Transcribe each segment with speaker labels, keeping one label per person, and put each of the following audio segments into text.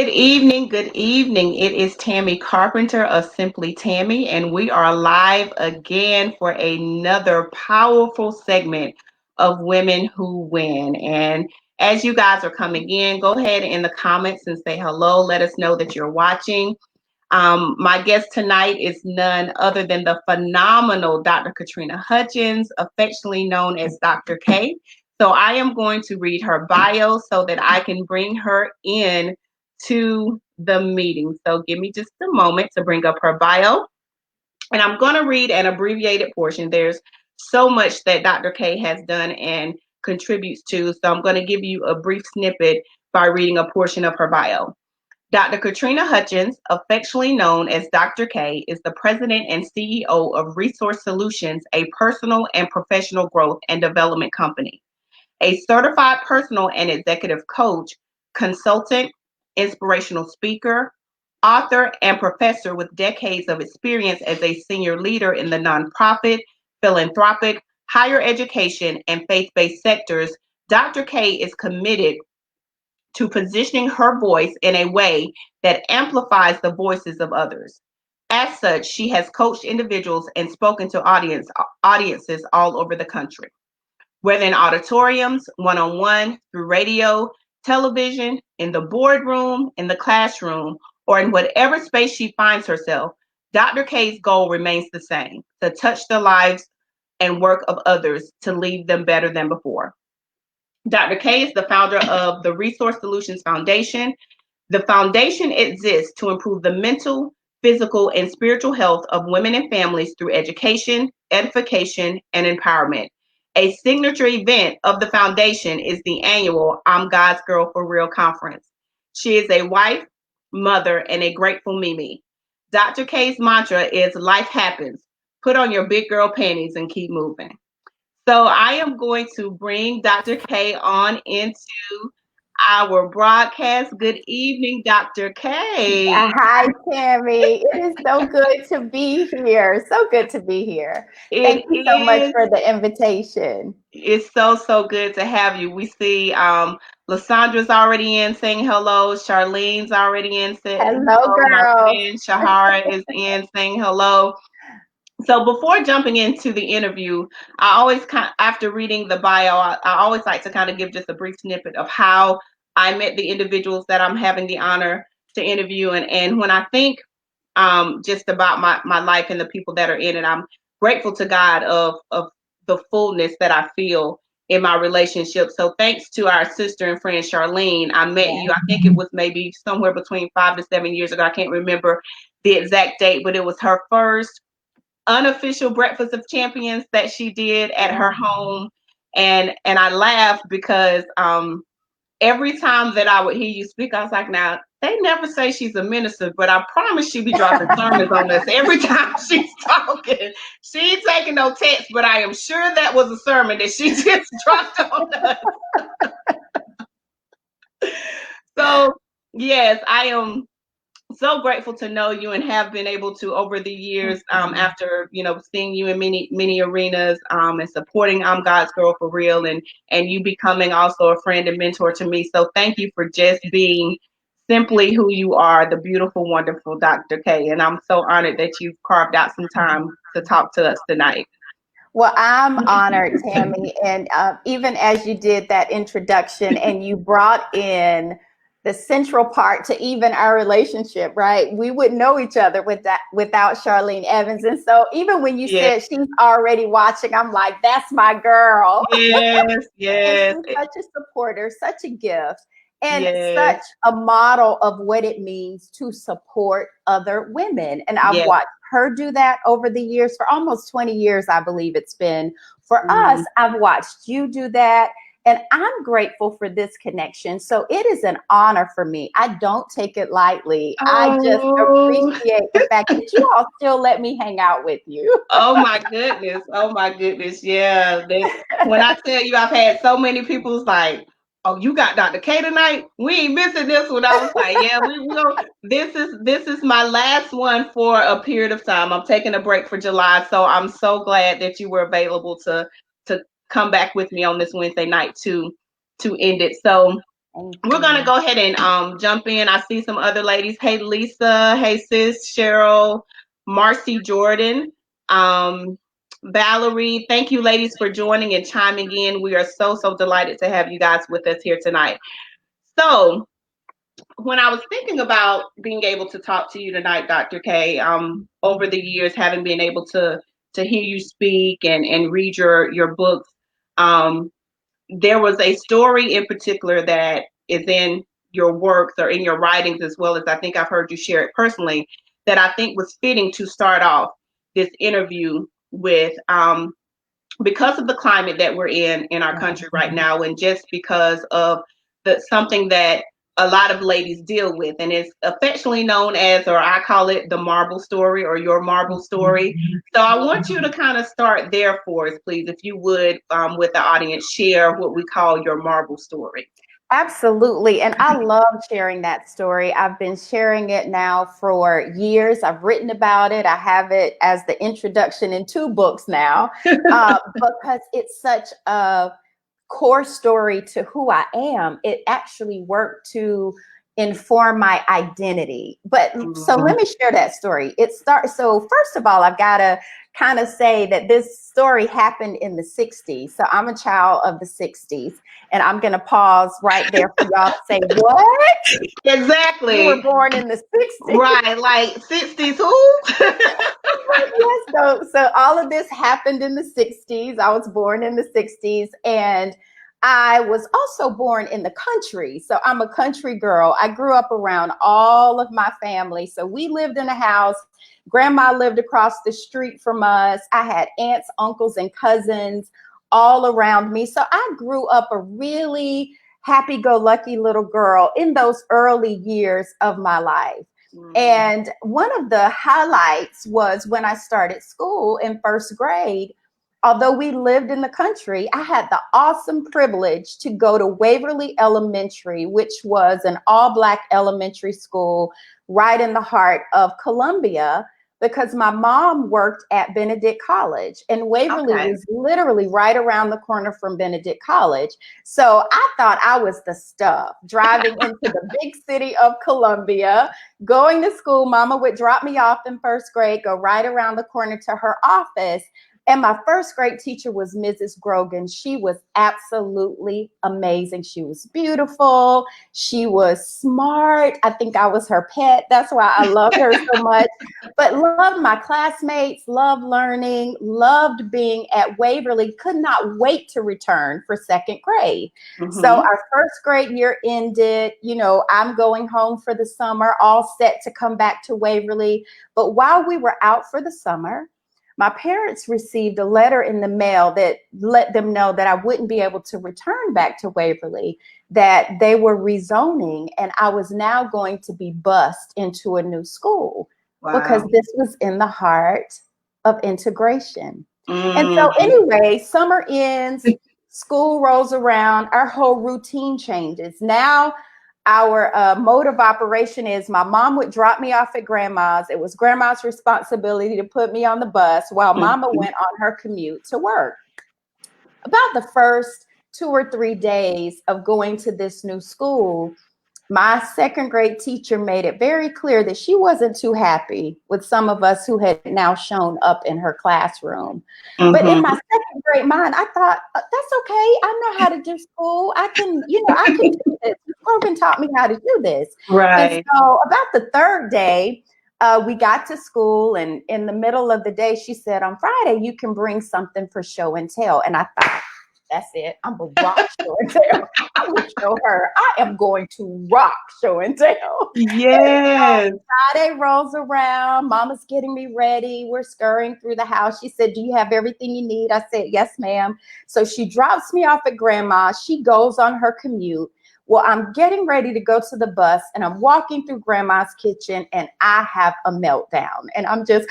Speaker 1: Good evening. Good evening. It is Tammy Carpenter of Simply Tammy, and we are live again for another powerful segment of Women Who Win. And as you guys are coming in, go ahead in the comments and say hello. Let us know that you're watching. My guest tonight is none other than the phenomenal Dr. Katrina Hutchins, affectionately known as Dr. K. So I am going to read her bio so that I can bring her in to the meeting. So give me just a moment to bring up her bio. And I'm going to read an abbreviated portion. There's so much that Dr. K has done and contributes to. So I'm going to give you a brief snippet by reading a portion of her bio. Dr. Katrina Hutchins, affectionately known as Dr. K, is the president and CEO of Resource Solutions, a personal and professional growth and development company. A certified personal and executive coach, consultant, inspirational speaker, author, and professor with decades of experience as a senior leader in the nonprofit, philanthropic, higher education, and faith-based sectors, Dr. K is committed to positioning her voice in a way that amplifies the voices of others. As such, she has coached individuals and spoken to audiences all over the country, whether in auditoriums, one-on-one, through radio, television, in the boardroom, in the classroom, or in whatever space she finds herself. Dr. K's goal remains the same: to touch the lives and work of others, to leave them better than before. Dr. K is the founder of the Resource Solutions Foundation. The foundation exists to improve the mental, physical, and spiritual health of women and families through education, edification, and empowerment. A signature event of the foundation is the annual I'm God's Girl for Real conference. She is a wife, mother, and a grateful Mimi. Dr. K's mantra is life happens. Put on your big girl panties and keep moving. So I am going to bring Dr. K on into our broadcast. Good evening, Dr. K.
Speaker 2: Hi, Tammy. It is so good to be here. So good to be here.
Speaker 1: It
Speaker 2: Thank you so much
Speaker 1: is.
Speaker 2: for the invitation.
Speaker 1: It's so good to have you. We see Lassandra's already in saying hello. Charlene's already in saying
Speaker 2: Hello,
Speaker 1: hello. My
Speaker 2: girl.
Speaker 1: friend Shahara is in saying hello. So before jumping into the interview, I always after reading the bio, I always like to kind of give just a brief snippet of how I met the individuals that I'm having the honor to interview. And when I think just about my life and the people that are in it, I'm grateful to God of the fullness that I feel in my relationship. So thanks to our sister and friend Charlene, I met you. I think it was maybe somewhere between 5 to 7 years ago. I can't remember the exact date, but it was her first unofficial breakfast of champions that she did at her home. And I laughed because every time that I would hear you speak, I was like, now they never say she's a minister, but I promise she be dropping sermons on us every time she's talking. She ain't taking no text, but I am sure that was a sermon that she just dropped on us. So yes, I am so grateful to know you and have been able to over the years after seeing you in many arenas and supporting I'm God's Girl for Real, and you becoming also a friend and mentor to me. So thank you for just being simply who you are, the beautiful, wonderful Dr. K. And I'm so honored that you've carved out some time to talk to us tonight.
Speaker 2: Well, I'm honored, Tammy. And even as you did that introduction and you brought in the central part to even our relationship, right? We wouldn't know each other without Charlene Evans. And so even when you said she's already watching, I'm like, that's my girl.
Speaker 1: Yes, yes.
Speaker 2: And she's such a supporter, such a gift, and such a model of what it means to support other women. And I've watched her do that over the years. For almost 20 years, I believe it's been. For us, I've watched you do that. And I'm grateful for this connection. So it is an honor for me. I don't take it lightly. I just appreciate the fact that you all still let me hang out with you.
Speaker 1: Oh my goodness. Oh my goodness. Yeah. When I tell you I've had so many people's like, oh, you got Dr. K tonight? We ain't missing this one. I was like, yeah, we will. This is my last one for a period of time. I'm taking a break for July. So I'm so glad that you were available to come back with me on this Wednesday night to end it. So
Speaker 2: Thank
Speaker 1: we're going to
Speaker 2: you.
Speaker 1: go ahead and jump in. I see some other ladies. Hey, Lisa. Hey, sis. Cheryl. Marcy Jordan. Um, Valerie. Thank you, ladies, for joining and chiming in. We are so, so delighted to have you guys with us here tonight. So, when I was thinking about being able to talk to you tonight, Dr. K, over the years, having been able to hear you speak and read your books, um, there was a story in particular that is in your works or in your writings, as well as I think I've heard you share it personally, that I think was fitting to start off this interview with. Because of the climate that we're in our country right now, and just because of something that a lot of ladies deal with, and it's affectionately known as, or I call it, the marble story or your marble story. So I want you to kind of start there for us, please, if you would, with the audience, share what we call your marble story.
Speaker 2: Absolutely. And I love sharing that story. I've been sharing it now for years. I've written about it. I have it as the introduction in 2 books now, because it's such a core story to who I am. It actually worked to inform my identity. But so let me share that story. So first of all, I've got to kind of say that this story happened in the 60s. So I'm a child of the 60s. And I'm going to pause right there for y'all to say, what?
Speaker 1: Exactly.
Speaker 2: You were born in the 60s.
Speaker 1: Right, like 60s who?
Speaker 2: Yes, so all of this happened in the 60s. I was born in the 60s, and I was also born in the country. So I'm a country girl. I grew up around all of my family. So we lived in a house. Grandma lived across the street from us. I had aunts, uncles, and cousins all around me. So I grew up a really happy-go-lucky little girl in those early years of my life. And one of the highlights was when I started school in first grade. Although we lived in the country, I had the awesome privilege to go to Waverly Elementary, which was an all-Black elementary school right in the heart of Columbia, because my mom worked at Benedict College, and Waverly was literally right around the corner from Benedict College. So I thought I was the stuff, driving into the big city of Columbia, going to school. Mama would drop me off in first grade, go right around the corner to her office. And my first grade teacher was Mrs. Grogan. She was absolutely amazing. She was beautiful. She was smart. I think I was her pet. That's why I loved her so much. But loved my classmates, loved learning, loved being at Waverly, could not wait to return for second grade. So our first grade year ended. I'm going home for the summer, all set to come back to Waverly. But while we were out for the summer, my parents received a letter in the mail that let them know that I wouldn't be able to return back to Waverly, that they were rezoning, and I was now going to be bused into a new school. Wow. Because this was in the heart of integration. And so anyway, summer ends, school rolls around, our whole routine changes. Now, our mode of operation is my mom would drop me off at grandma's. It was grandma's responsibility to put me on the bus while mama went on her commute to work. About the first 2 or 3 days of going to this new school, my second grade teacher made it very clear that she wasn't too happy with some of us who had now shown up in her classroom. But in my second grade mind, I thought, that's okay. I know how to do school. I can do this. Logan taught me how to do this. Right. And so about the third day, we got to school, and in the middle of the day, she said, on Friday, you can bring something for show and tell. And I thought, that's it. I'm going to rock show and tell. I will show her I am going to rock show and tell. Yes. So Friday rolls around. Mama's getting me ready. We're scurrying through the house. She said, do you have everything you need? I said, yes, ma'am. So she drops me off at grandma. She goes on her commute. Well, I'm getting ready to go to the bus, and I'm walking through grandma's kitchen, and I have a meltdown. And I'm just,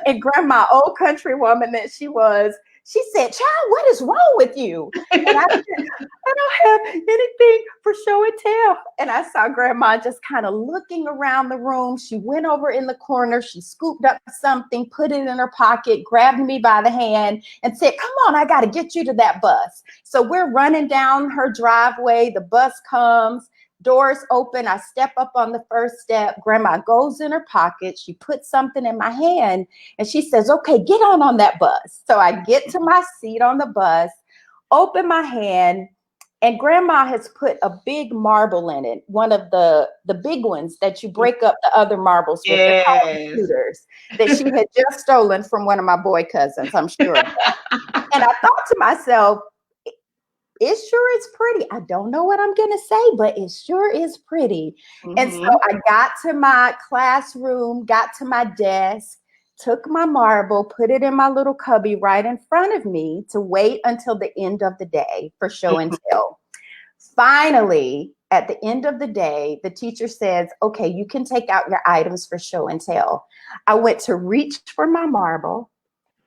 Speaker 2: and grandma, old country woman that she was, She said, child, what is wrong with you? And I said, I don't have anything for show and tell. And I saw grandma just kind of looking around the room. She went over in the corner. She scooped up something, put it in her pocket, grabbed me by the hand and said, come on, I got to get you to that bus. So we're running down her driveway. The bus comes. Doors open. I step up on the first step. Grandma goes in her pocket. She puts something in my hand and she says, okay, get on that bus. So I get to my seat on the bus, open my hand, and grandma has put a big marble in it. One of the big ones that you break up the other marbles with. They're called
Speaker 1: Yes.
Speaker 2: shooters that she had just stolen from one of my boy cousins. I'm sure of that. And I thought to myself, it sure is pretty. I don't know what I'm going to say, but it sure is pretty. And so I got to my classroom, got to my desk, took my marble, put it in my little cubby right in front of me to wait until the end of the day for show and tell. Finally, at the end of the day, the teacher says, okay, you can take out your items for show and tell. I went to reach for my marble,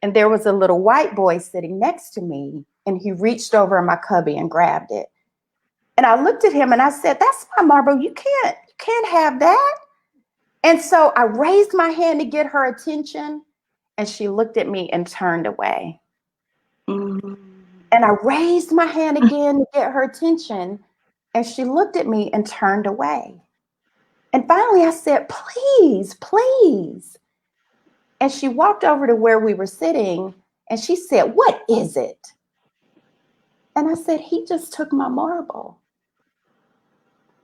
Speaker 2: and there was a little white boy sitting next to me. And he reached over in my cubby and grabbed it. And I looked at him and I said, that's my marble. You can't have that. And so I raised my hand to get her attention. And she looked at me and turned away. And I raised my hand again to get her attention. And she looked at me and turned away. And finally I said, please, please. And she walked over to where we were sitting and she said, what is it? And I said, he just took my marble.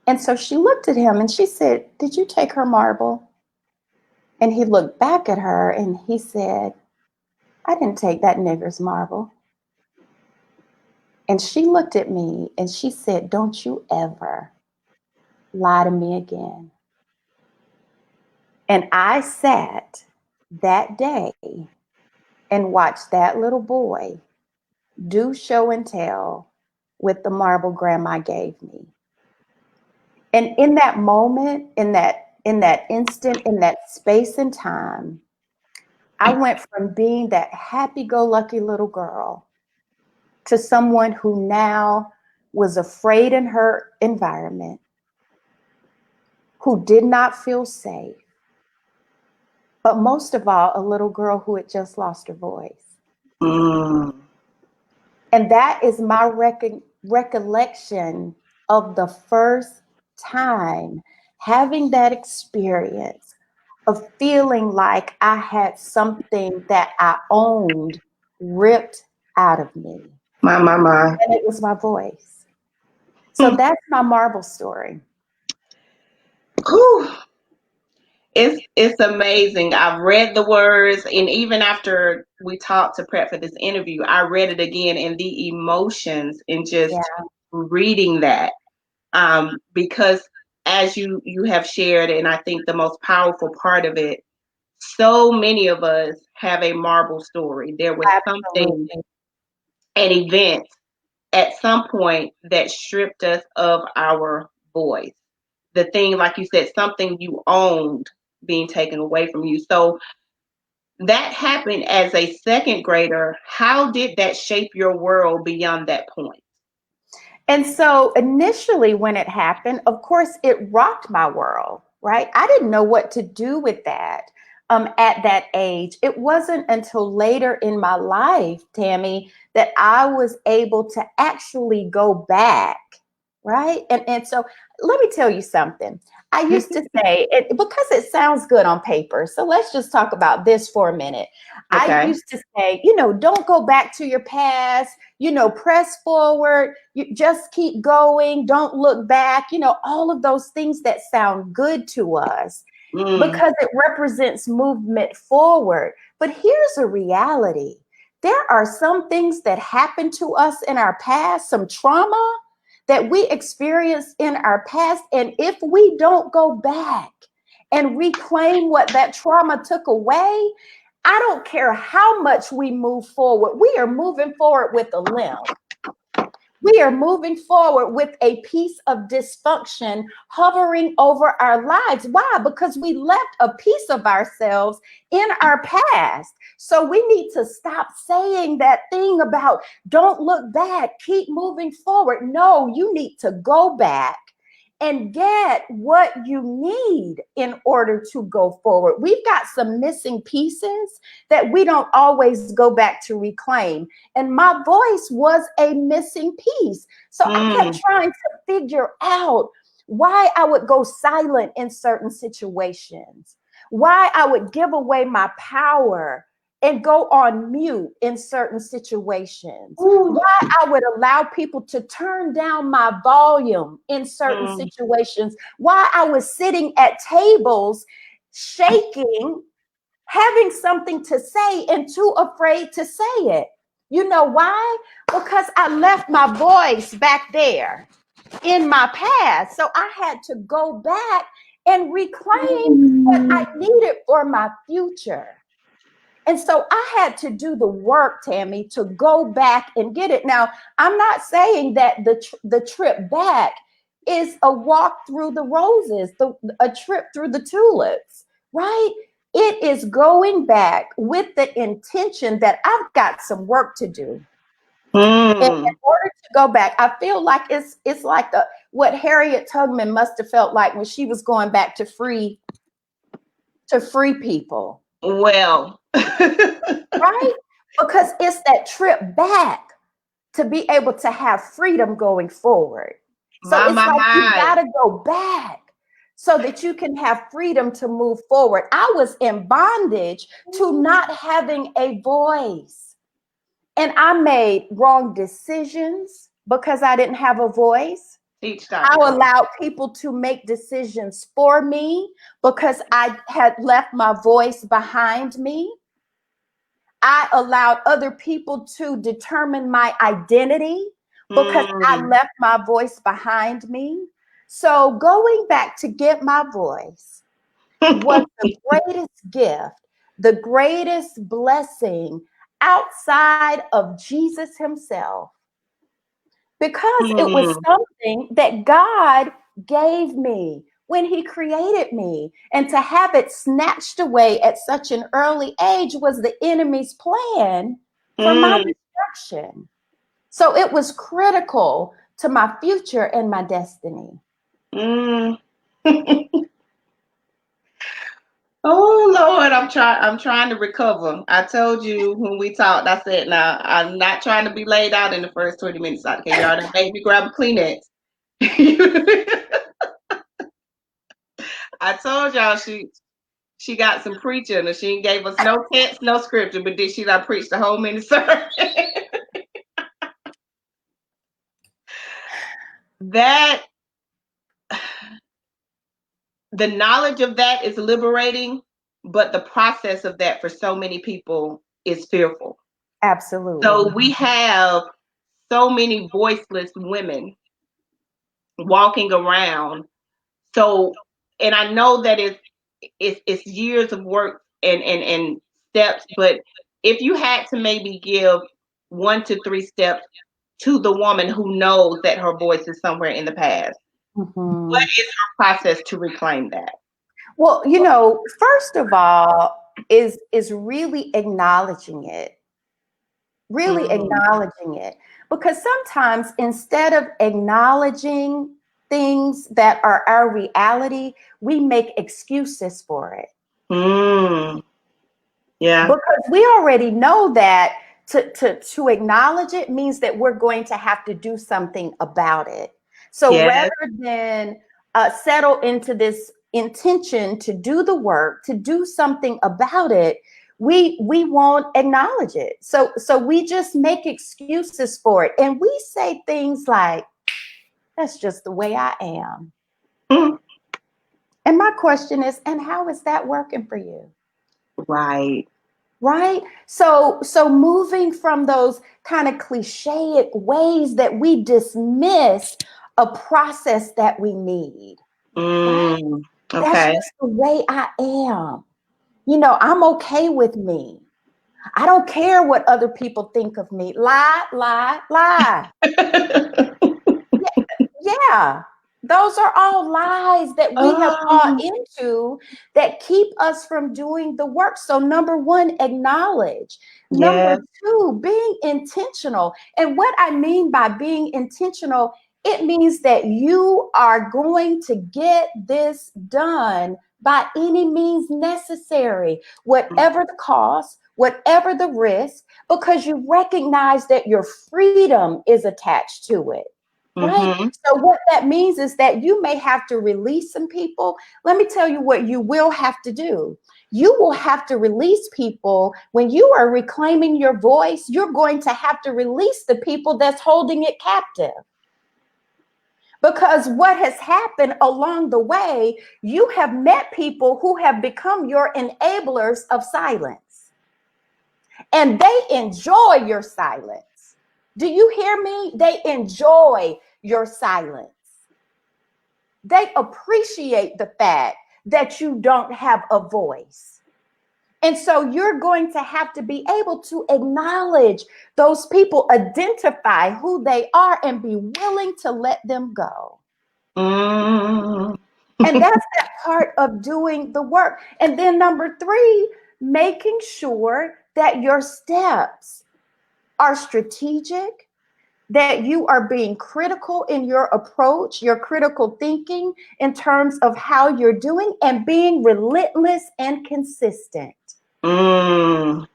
Speaker 2: And so she looked at him and she said, did you take her marble? And he looked back at her and he said, I didn't take that nigger's marble. And she looked at me and she said, don't you ever lie to me again. And I sat that day and watched that little boy do show and tell with the marble grandma gave me. And in that moment, in that instant, in that space and time, I went from being that happy-go-lucky little girl to someone who now was afraid in her environment, who did not feel safe, but most of all, a little girl who had just lost her voice. And that is my recollection of the first time having that experience of feeling like I had something that I owned ripped out of me.
Speaker 1: My.
Speaker 2: And it was my voice. So that's my marble story.
Speaker 1: Whew. It's amazing. I've read the words, and even after we talked to prep for this interview, I read it again, and the emotions in just reading that, because as you have shared, and I think the most powerful part of it, so many of us have a marble story. There was something, an event at some point that stripped us of our voice. The thing, like you said, something you owned being taken away from you. So that happened as a second grader. How did that shape your world beyond that point?
Speaker 2: And so initially when it happened, of course, it rocked my world, right? I didn't know what to do with that at that age. It wasn't until later in my life, Tammy, that I was able to actually go back, right? And so let me tell you something. I used to say it because it sounds good on paper. So let's just talk about this for a minute. Okay. I used to say, don't go back to your past, press forward, you just keep going, don't look back, all of those things that sound good to us because it represents movement forward. But here's a reality. There are some things that happen to us in our past, some trauma that we experienced in our past. And if we don't go back and reclaim what that trauma took away, I don't care how much we move forward. We are moving forward with a limp We are moving forward with a piece of dysfunction hovering over our lives. Why? Because we left a piece of ourselves in our past. So we need to stop saying that thing about don't look back, keep moving forward. No, you need to go back and get what you need in order to go forward. We've got some missing pieces that we don't always go back to reclaim. And my voice was a missing piece. So I kept trying to figure out why I would go silent in certain situations, why I would give away my power and go on mute in certain situations, why I would allow people to turn down my volume in certain situations, why I was sitting at tables shaking, having something to say and too afraid to say it. You know why? Because I left my voice back there in my past. So I had to go back and reclaim what I needed for my future. And so I had to do the work, Tammy, to go back and get it. Now, I'm not saying that the trip back is a walk through the roses, a trip through the tulips, right? It is going back with the intention that I've got some work to do. And in order to go back, I feel like it's like what Harriet Tubman must have felt like when she was going back to free people.
Speaker 1: Well,
Speaker 2: right? Because it's that trip back to be able to have freedom going forward. So it's like you got to go back so that you can have freedom to move forward. I was in bondage to not having a voice. And I made wrong decisions because I didn't have a voice. I allowed people to make decisions for me because I had left my voice behind me. I allowed other people to determine my identity because I left my voice behind me. So going back to get my voice was the greatest gift, the greatest blessing outside of Jesus himself, because it was something that God gave me when he created me. And to have it snatched away at such an early age was the enemy's plan for my destruction. So it was critical to my future and my destiny.
Speaker 1: Oh Lord, I'm trying to recover. I told you when we talked, I said, now I'm not trying to be laid out in the first 20 minutes. Okay, y'all done made me grab a Kleenex. I told y'all she got some preaching and she gave us no text, no scripture, but did she not preach the whole mini sermon? That the knowledge of that is liberating, but the process of that for so many people is fearful.
Speaker 2: Absolutely.
Speaker 1: So we have so many voiceless women walking around. So, and I know that it's years of work and steps, but if you had to maybe give 1 to 3 steps to the woman who knows that her voice is somewhere in the past, what is her process to reclaim that?
Speaker 2: Well, first of all, is really acknowledging it. Really acknowledging it. Because sometimes instead of acknowledging things that are our reality, we make excuses for it.
Speaker 1: Yeah.
Speaker 2: Because we already know that to acknowledge it means that we're going to have to do something about it. So rather than settle into this intention to do the work, to do something about it, we won't acknowledge it. So we just make excuses for it. And we say things like, that's just the way I am. And my question is, and how is that working for you?
Speaker 1: Right.
Speaker 2: Right? So moving from those kind of clichéic ways that we dismiss a process that we need. Right?
Speaker 1: Okay.
Speaker 2: That's just the way I am. I'm okay with me. I don't care what other people think of me. Lie, lie, lie. Yeah, those are all lies that we have bought
Speaker 1: Oh,
Speaker 2: into that keep us from doing the work. So, number one, acknowledge. Number
Speaker 1: yes.
Speaker 2: two, being intentional. And what I mean by being intentional, it means that you are going to get this done by any means necessary, whatever the cost, whatever the risk, because you recognize that your freedom is attached to it. Right?
Speaker 1: Mm-hmm.
Speaker 2: So, what that means is that you may have to release some people. Let me tell you what you will have to do. You will have to release people when you are reclaiming your voice. You're going to have to release the people that's holding it captive. Because what has happened along the way, you have met people who have become your enablers of silence, and they enjoy your silence. Do you hear me? They enjoy your silence. They appreciate the fact that you don't have a voice. And so you're going to have to be able to acknowledge those people, identify who they are, and be willing to let them go.
Speaker 1: Mm.
Speaker 2: And that's that part of doing the work. And then number three, making sure that your steps are strategic, that you are being critical in your approach, your critical thinking in terms of how you're doing, and being relentless and consistent.
Speaker 1: Mm.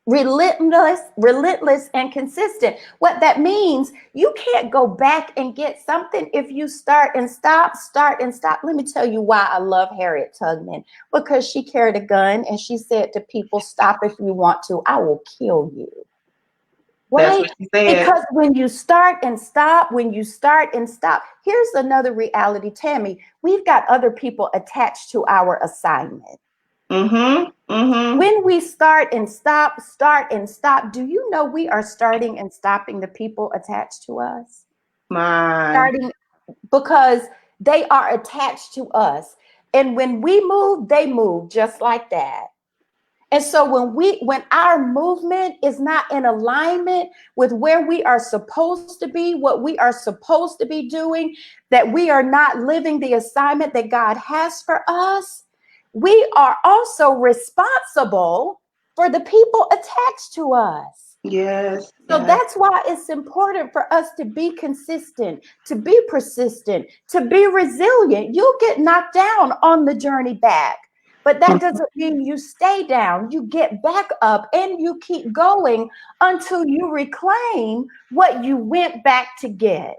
Speaker 2: Relentless and consistent. What that means, you can't go back and get something if you start and stop, start and stop. Let me tell you why I love Harriet Tubman, because she carried a gun and she said to people, stop if you want to, I will kill you.
Speaker 1: That's
Speaker 2: Right?
Speaker 1: what she said.
Speaker 2: Because when you start and stop, when you start and stop, here's another reality, Tammy. We've got other people attached to our assignment.
Speaker 1: Mm-hmm. Mm-hmm.
Speaker 2: When we start and stop, do you know we are starting and stopping the people attached to us?
Speaker 1: My.
Speaker 2: Starting because they are attached to us. And when we move, they move just like that. And so when our movement is not in alignment with where we are supposed to be, what we are supposed to be doing, that we are not living the assignment that God has for us, we are also responsible for the people attached to us.
Speaker 1: Yes.
Speaker 2: So
Speaker 1: Yes.
Speaker 2: that's why it's important for us to be consistent, to be persistent, to be resilient. You'll get knocked down on the journey back, but that doesn't mean you stay down. You get back up and you keep going until you reclaim what you went back to get,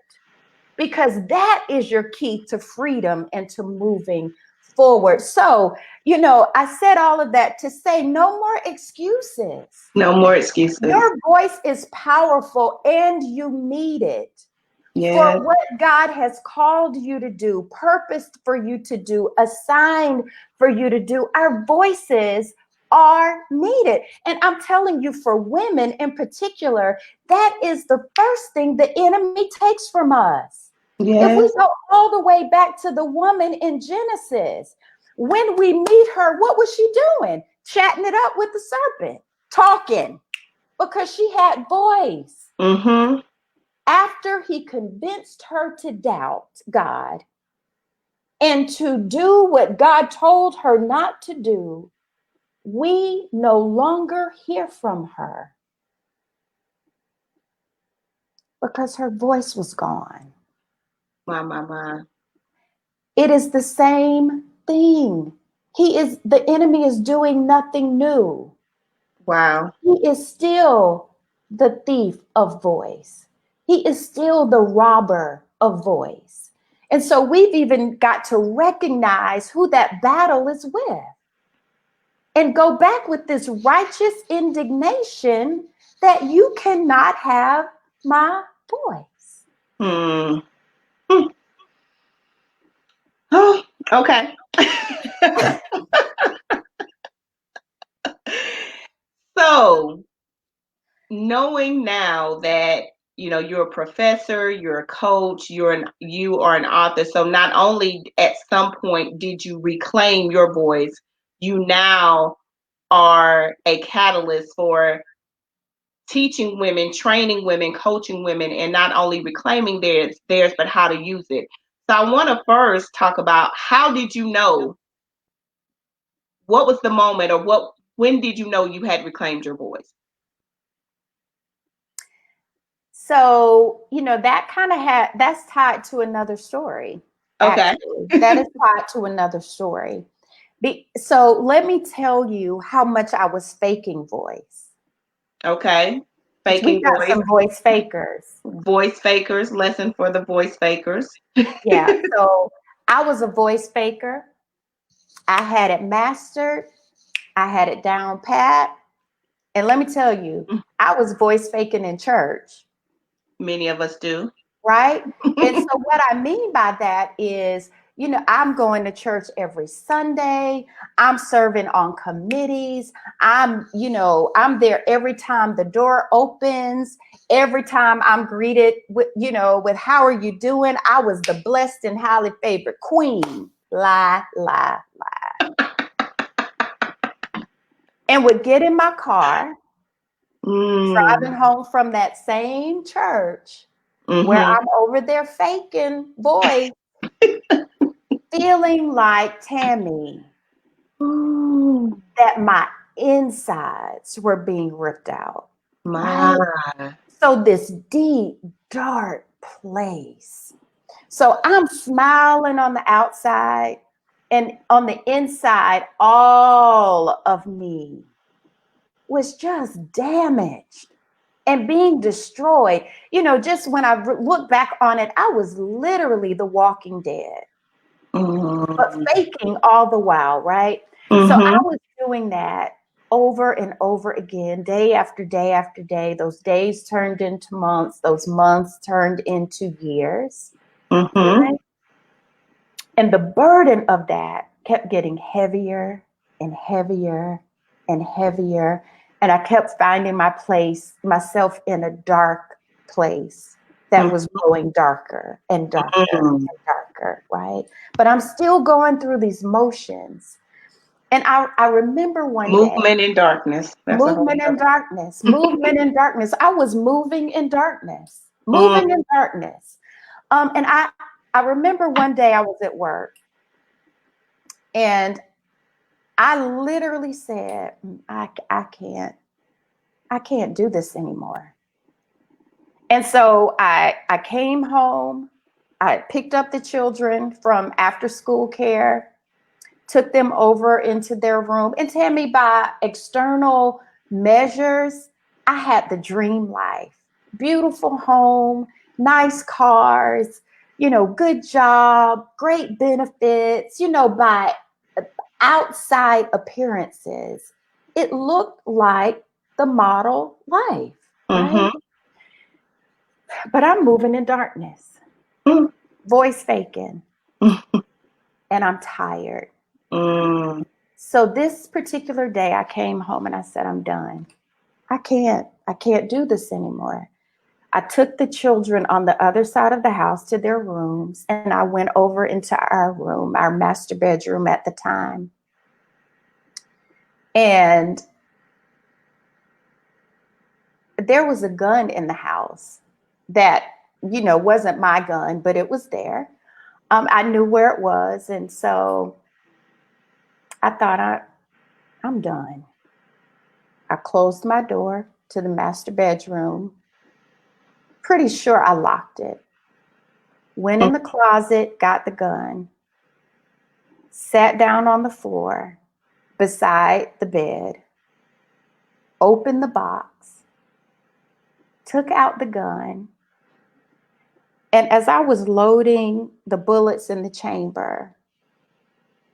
Speaker 2: because that is your key to freedom and to moving forward. So, I said all of that to say no more excuses.
Speaker 1: No more excuses.
Speaker 2: Your voice is powerful and you need it for
Speaker 1: Yes.
Speaker 2: what God has called you to do, purposed for you to do, assigned for you to do. Our voices are needed. And I'm telling you, for women in particular, that is the first thing the enemy takes from us. If we
Speaker 1: Yes.
Speaker 2: go all the way back to the woman in Genesis, when we meet her, what was she doing? Chatting it up with the serpent, talking, because she had voice.
Speaker 1: Mm-hmm.
Speaker 2: After he convinced her to doubt God and to do what God told her not to do, we no longer hear from her because her voice was gone.
Speaker 1: My.
Speaker 2: It is the same thing. The enemy is doing nothing new.
Speaker 1: Wow.
Speaker 2: He is still the thief of voice. He is still the robber of voice. And so we've even got to recognize who that battle is with and go back with this righteous indignation that you cannot have my voice.
Speaker 1: Hmm. Hmm. Oh, okay. So, knowing now that you're a professor, you're a coach, you are an author. So not only at some point did you reclaim your voice, you now are a catalyst for teaching women, training women, coaching women, and not only reclaiming theirs, but how to use it. So I want to first talk about, how did you know? What was the moment, or when did you know you had reclaimed your voice?
Speaker 2: So, that's tied to another story,
Speaker 1: Okay.
Speaker 2: actually. That is tied to another story. So let me tell you how much I was faking voice.
Speaker 1: Okay.
Speaker 2: Because we
Speaker 1: Faking
Speaker 2: got
Speaker 1: voice.
Speaker 2: some voice fakers.
Speaker 1: Voice fakers. Lesson for the voice fakers.
Speaker 2: Yeah. So I was a voice faker. I had it mastered. I had it down pat. And let me tell you, I was voice faking in church.
Speaker 1: Many of us do.
Speaker 2: Right? And so what I mean by that is, I'm going to church every Sunday. I'm serving on committees. I'm there every time the door opens. Every time I'm greeted with how are you doing? I was the blessed and highly favored queen. Lie, lie, lie. And would get in my car, driving home from that same church where
Speaker 1: Mm-hmm.
Speaker 2: I'm over there faking voice, feeling like Tammy,
Speaker 1: Ooh,
Speaker 2: that my insides were being ripped out,
Speaker 1: my.
Speaker 2: right? So this deep, dark place. So I'm smiling on the outside, and on the inside, all of me was just damaged and being destroyed. Just when I look back on it, I was literally the walking dead, but
Speaker 1: Mm-hmm.
Speaker 2: faking all the while, right? So I
Speaker 1: Mm-hmm.
Speaker 2: was doing that over and over again, day after day after day. Those days turned into months, those months turned into years,
Speaker 1: Mm-hmm.
Speaker 2: right? And the burden of that kept getting heavier and heavier and heavier. And I kept finding myself in a dark place that was growing darker and darker
Speaker 1: Mm-hmm.
Speaker 2: and darker, right? But I'm still going through these motions. And I remember one day,
Speaker 1: Movement in darkness. That's a whole
Speaker 2: movement in
Speaker 1: nother.
Speaker 2: darkness, movement in darkness. I was moving in darkness,
Speaker 1: Mm,
Speaker 2: moving in darkness. And I remember one day I was at work, and I literally said, I can't do this anymore. And so I came home, I picked up the children from after school care, took them over into their room. And Tammy, by external measures, I had the dream life. Beautiful home, nice cars, good job, great benefits, by outside appearances. It looked like the model life, right?
Speaker 1: mm-hmm.
Speaker 2: But I'm moving in darkness,
Speaker 1: Mm,
Speaker 2: voice faking,
Speaker 1: mm,
Speaker 2: and I'm tired.
Speaker 1: mm,
Speaker 2: So this particular day I came home and I said, I'm done. I can't do this anymore. I took the children on the other side of the house to their rooms, and I went over into our room, our master bedroom at the time. And there was a gun in the house that, wasn't my gun, but it was there. I knew where it was. And so I thought, I'm done. I closed my door to the master bedroom. Pretty sure I locked it. Went
Speaker 1: mm,
Speaker 2: in the closet, got the gun, sat down on the floor beside the bed, opened the box, took out the gun. And as I was loading the bullets in the chamber,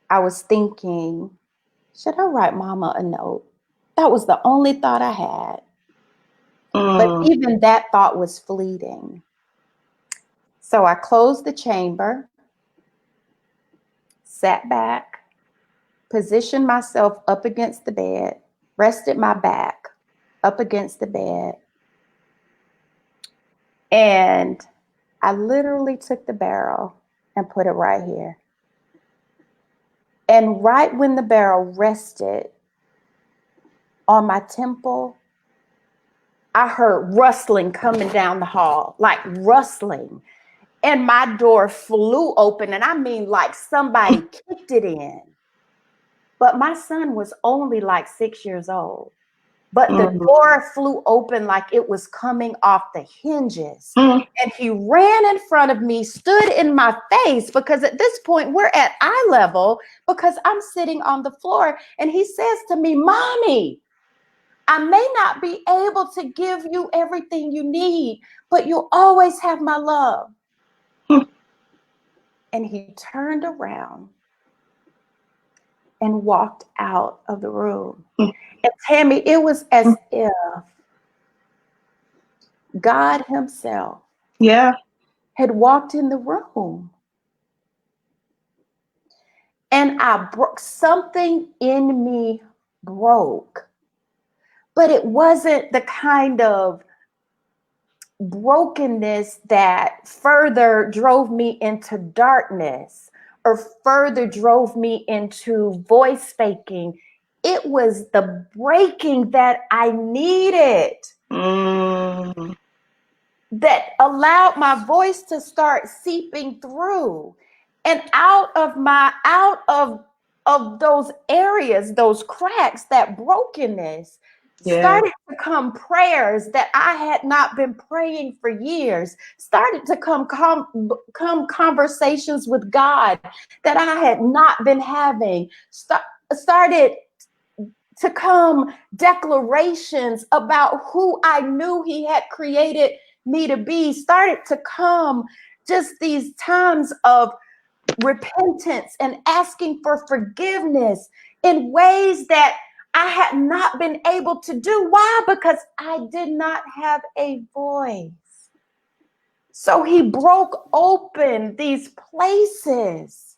Speaker 2: I was thinking, should I write mama a note? That was the only thought I had. But
Speaker 1: mm,
Speaker 2: even that thought was fleeting. So I closed the chamber, sat back, positioned myself up against the bed, rested my back up against the bed, and I literally took the barrel and put it right here. And right when the barrel rested, on my temple, I heard rustling coming down the hall, like rustling. And my door flew open. And I mean, like somebody kicked it in. But my son was only like 6 years old. But the
Speaker 1: Mm.
Speaker 2: door flew open like it was coming off the hinges.
Speaker 1: Mm.
Speaker 2: And he ran in front of me, stood in my face, because at this point we're at eye level because I'm sitting on the floor. And he says to me, "Mommy, I may not be able to give you everything you need, but you'll always have my love."
Speaker 1: Mm.
Speaker 2: And he turned around and walked out of the room.
Speaker 1: Mm.
Speaker 2: And Tammy, it was as if God himself
Speaker 1: Yeah.
Speaker 2: had walked in the room. And I broke, something in me broke, but it wasn't the kind of brokenness that further drove me into darkness or further drove me into voice faking. It was the breaking that I needed,
Speaker 1: Mm.
Speaker 2: that allowed my voice to start seeping through. And out of those areas, those cracks, that brokenness,
Speaker 1: Yes.
Speaker 2: started to come prayers that I had not been praying for years. Started to come conversations with God that I had not been having. Started to come declarations about who I knew he had created me to be. Started to come just these times of repentance and asking for forgiveness in ways that I had not been able to do. Why? Because I did not have a voice. So he broke open these places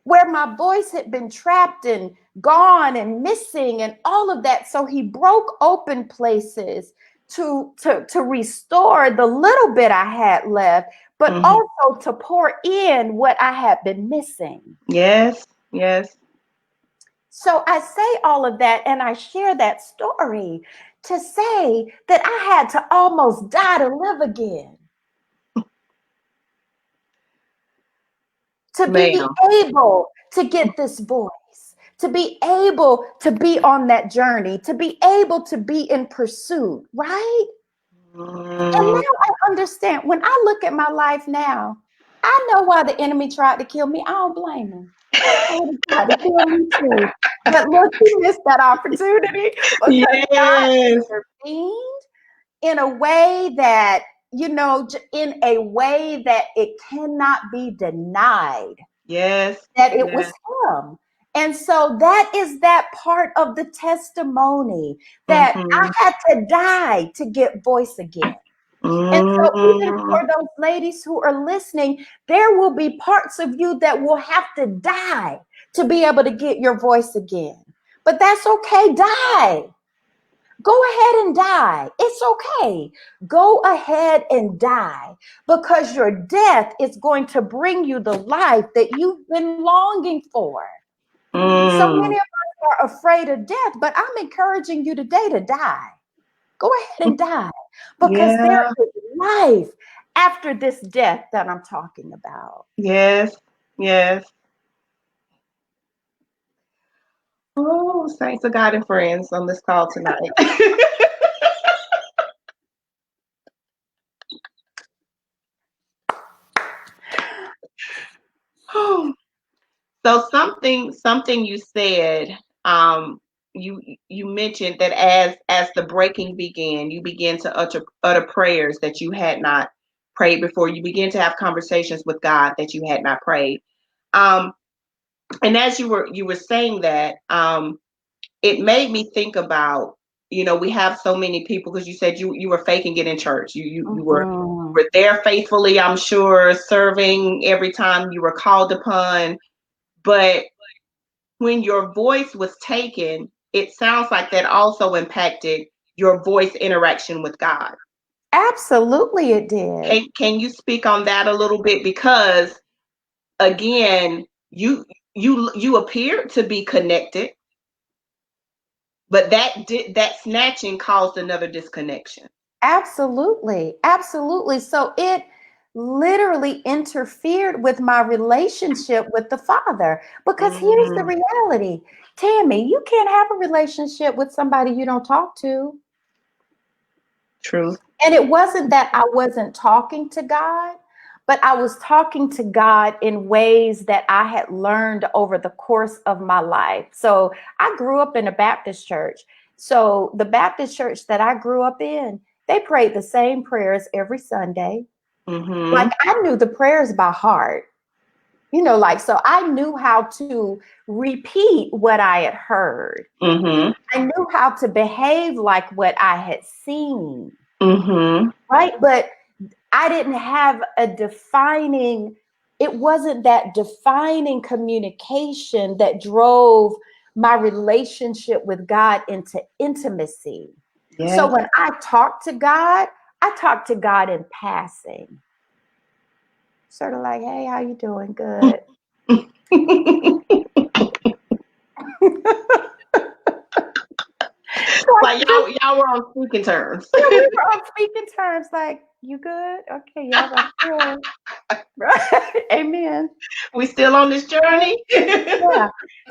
Speaker 2: where my voice had been trapped and gone and missing and all of that. So he broke open places to restore the little bit I had left, but
Speaker 1: Mm-hmm.
Speaker 2: also to pour in what I had been missing.
Speaker 1: Yes. Yes.
Speaker 2: So I say all of that and I share that story to say that I had to almost die to live again, to be
Speaker 1: Ma'am.
Speaker 2: able to get this voice, to be able to be on that journey, to be able to be in pursuit, right? And
Speaker 1: Mm.
Speaker 2: now I understand. When I look at my life now, I know why the enemy tried to kill me. I don't blame him. I would have tried to kill me too. But look, he missed that opportunity because God
Speaker 1: Yes.
Speaker 2: intervened in a way that, in a way that it cannot be denied
Speaker 1: Yes.
Speaker 2: that it was
Speaker 1: Yes.
Speaker 2: him. And so that is that part of the testimony, that I
Speaker 1: Mm-hmm.
Speaker 2: had to die to get voice again. And so, even
Speaker 1: Mm.
Speaker 2: for those ladies who are listening, there will be parts of you that will have to die to be able to get your voice again. But that's okay. Die. Go ahead and die. It's okay. Go ahead and die, because your death is going to bring you the life that you've been longing for. So
Speaker 1: Mm.
Speaker 2: many of us are afraid of death, but I'm encouraging you today to die. Go ahead and die, because there
Speaker 1: Yeah.
Speaker 2: is life after this death that I'm talking about.
Speaker 1: Yes. Yes. Oh, saints of God and friends on this call tonight. So something you said, um, you mentioned that as the breaking began, you began to utter prayers that you had not prayed before. You began to have conversations with God that you had not prayed. Um, and as you were saying that, it made me think about, we have so many people, because you said you were faking it in church. You
Speaker 2: Mhm.
Speaker 1: were there faithfully, I'm sure, serving every time you were called upon. But when your voice was taken, it sounds like that also impacted your voice interaction with God.
Speaker 2: Absolutely, it did.
Speaker 1: Can you speak on that a little bit? Because again, you appear to be connected, But that snatching caused another disconnection.
Speaker 2: Absolutely. Absolutely. So it literally interfered with my relationship with the Father. Because here's the
Speaker 1: Mm,
Speaker 2: reality, Tammy, you can't have a relationship with somebody you don't talk to.
Speaker 1: true.
Speaker 2: And it wasn't that I wasn't talking to God, but I was talking to God in ways that I had learned over the course of my life. So I grew up in a Baptist church. So the Baptist church that I grew up in, they prayed the same prayers every Sunday. Like
Speaker 1: Mm-hmm.
Speaker 2: I knew the prayers by heart, like, so I knew how to repeat what I had heard.
Speaker 1: Mm-hmm.
Speaker 2: I knew how to behave like what I had seen.
Speaker 1: Mm-hmm.
Speaker 2: Right. But I didn't have it wasn't that defining communication that drove my relationship with God into intimacy. So
Speaker 1: Yes.
Speaker 2: when I talk to God in passing, sort of like, hey, how you doing? Good.
Speaker 1: Like
Speaker 2: Like,
Speaker 1: y'all were on speaking terms.
Speaker 2: yeah, we were on speaking terms. Like, you good? Okay, yeah, I'm good. Right? Amen.
Speaker 1: We still on this journey.
Speaker 2: Yeah.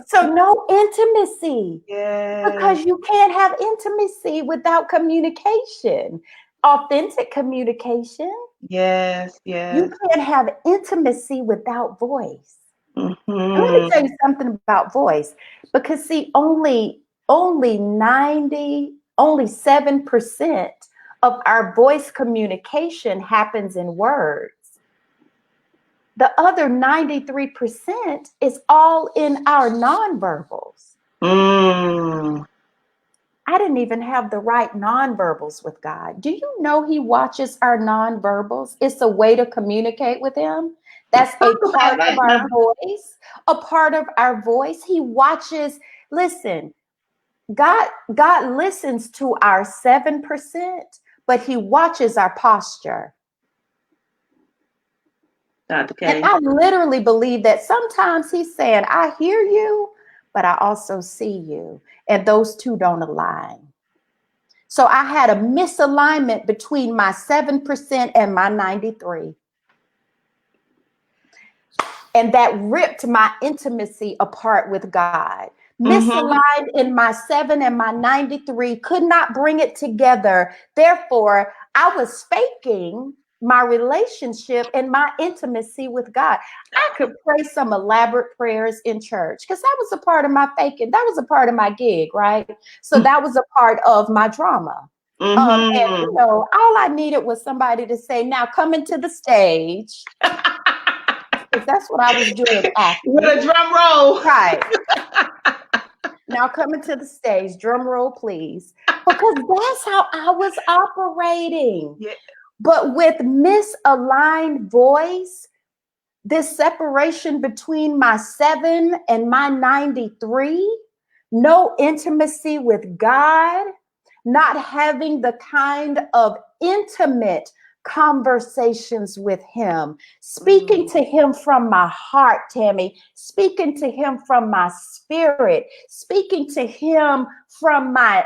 Speaker 2: So no intimacy,
Speaker 1: Yes.
Speaker 2: because you can't have intimacy without communication, authentic communication.
Speaker 1: Yes.
Speaker 2: You
Speaker 1: Yes.
Speaker 2: can't have intimacy without voice. And let me
Speaker 1: Mm-hmm.
Speaker 2: tell you something about voice, because see, only 7% of our voice communication happens in words. The other 93% is all in our nonverbals.
Speaker 1: Mm.
Speaker 2: I didn't even have the right nonverbals with God. Do you know He watches our nonverbals? It's a way to communicate with Him. That's a
Speaker 1: Talk about
Speaker 2: part
Speaker 1: that
Speaker 2: of our
Speaker 1: now.
Speaker 2: voice. A part of our voice. He watches. Listen, God listens to our 7%, but He watches our posture.
Speaker 1: Dr.
Speaker 2: And
Speaker 1: K.
Speaker 2: I literally believe that sometimes He's saying, I hear you, but I also see you. And those two don't align. So I had a misalignment between my 7% and my 93. And that ripped my intimacy apart with God.
Speaker 1: Mm-hmm.
Speaker 2: Misaligned in my 7 and my 93, could not bring it together. Therefore, I was faking my relationship and my intimacy with God. I could pray some elaborate prayers in church because that was a part of my faking. That was a part of my gig, right? So that was a part of my drama. And
Speaker 1: Mm-hmm.
Speaker 2: all I needed was somebody to say, "Now come into the stage," because that's what I was doing
Speaker 1: With
Speaker 2: acting.
Speaker 1: a drum roll.
Speaker 2: Right. Now coming to the stage, drum roll, please. Because that's how I was operating.
Speaker 1: Yeah.
Speaker 2: But with misaligned voice, this separation between my 7 and my 93, no intimacy with God, not having the kind of intimate conversations with Him, speaking
Speaker 1: Mm.
Speaker 2: to Him from my heart, Tammy, speaking to Him from my spirit, speaking to Him from my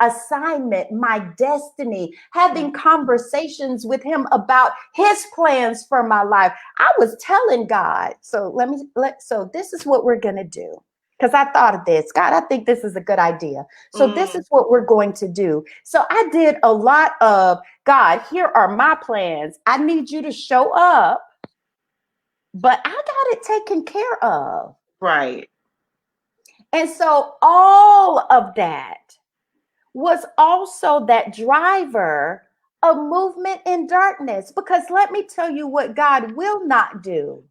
Speaker 2: assignment, my destiny, having conversations with Him about His plans for my life. I was telling God, so this is what we're going to do. Because I thought of this. God, I think this is a good idea. So this
Speaker 1: Mm.
Speaker 2: is what we're going to do. So I did a lot of, God, here are my plans. I need you to show up, but I got it taken care of.
Speaker 1: Right.
Speaker 2: And so all of that was also that driver of movement in darkness. Because let me tell you what God will not do.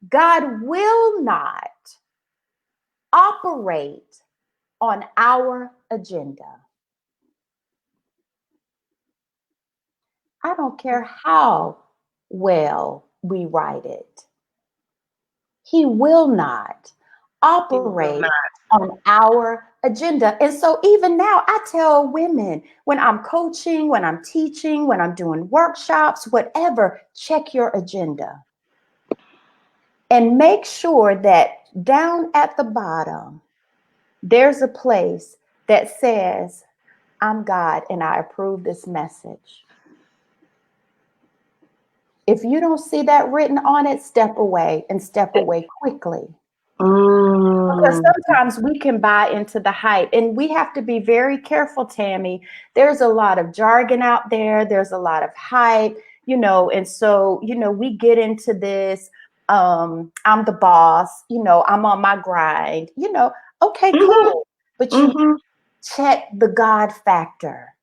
Speaker 2: God will not operate on our agenda. I don't care how well we write it. He will not
Speaker 1: He will
Speaker 2: operate
Speaker 1: not.
Speaker 2: on our agenda. And so, even now, I tell women when I'm coaching, when I'm teaching, when I'm doing workshops, whatever, check your agenda and make sure that down at the bottom, there's a place that says, I'm God and I approve this message. If you don't see that written on it, step away and step away quickly. Because
Speaker 1: Mm.
Speaker 2: sometimes we can buy into the hype, and we have to be very careful, Tammy. There's a lot of jargon out there, there's a lot of hype, and so, we get into this. I'm the boss, I'm on my grind, okay,
Speaker 1: Mm-hmm.
Speaker 2: cool. But you
Speaker 1: Mm-hmm.
Speaker 2: check the God factor.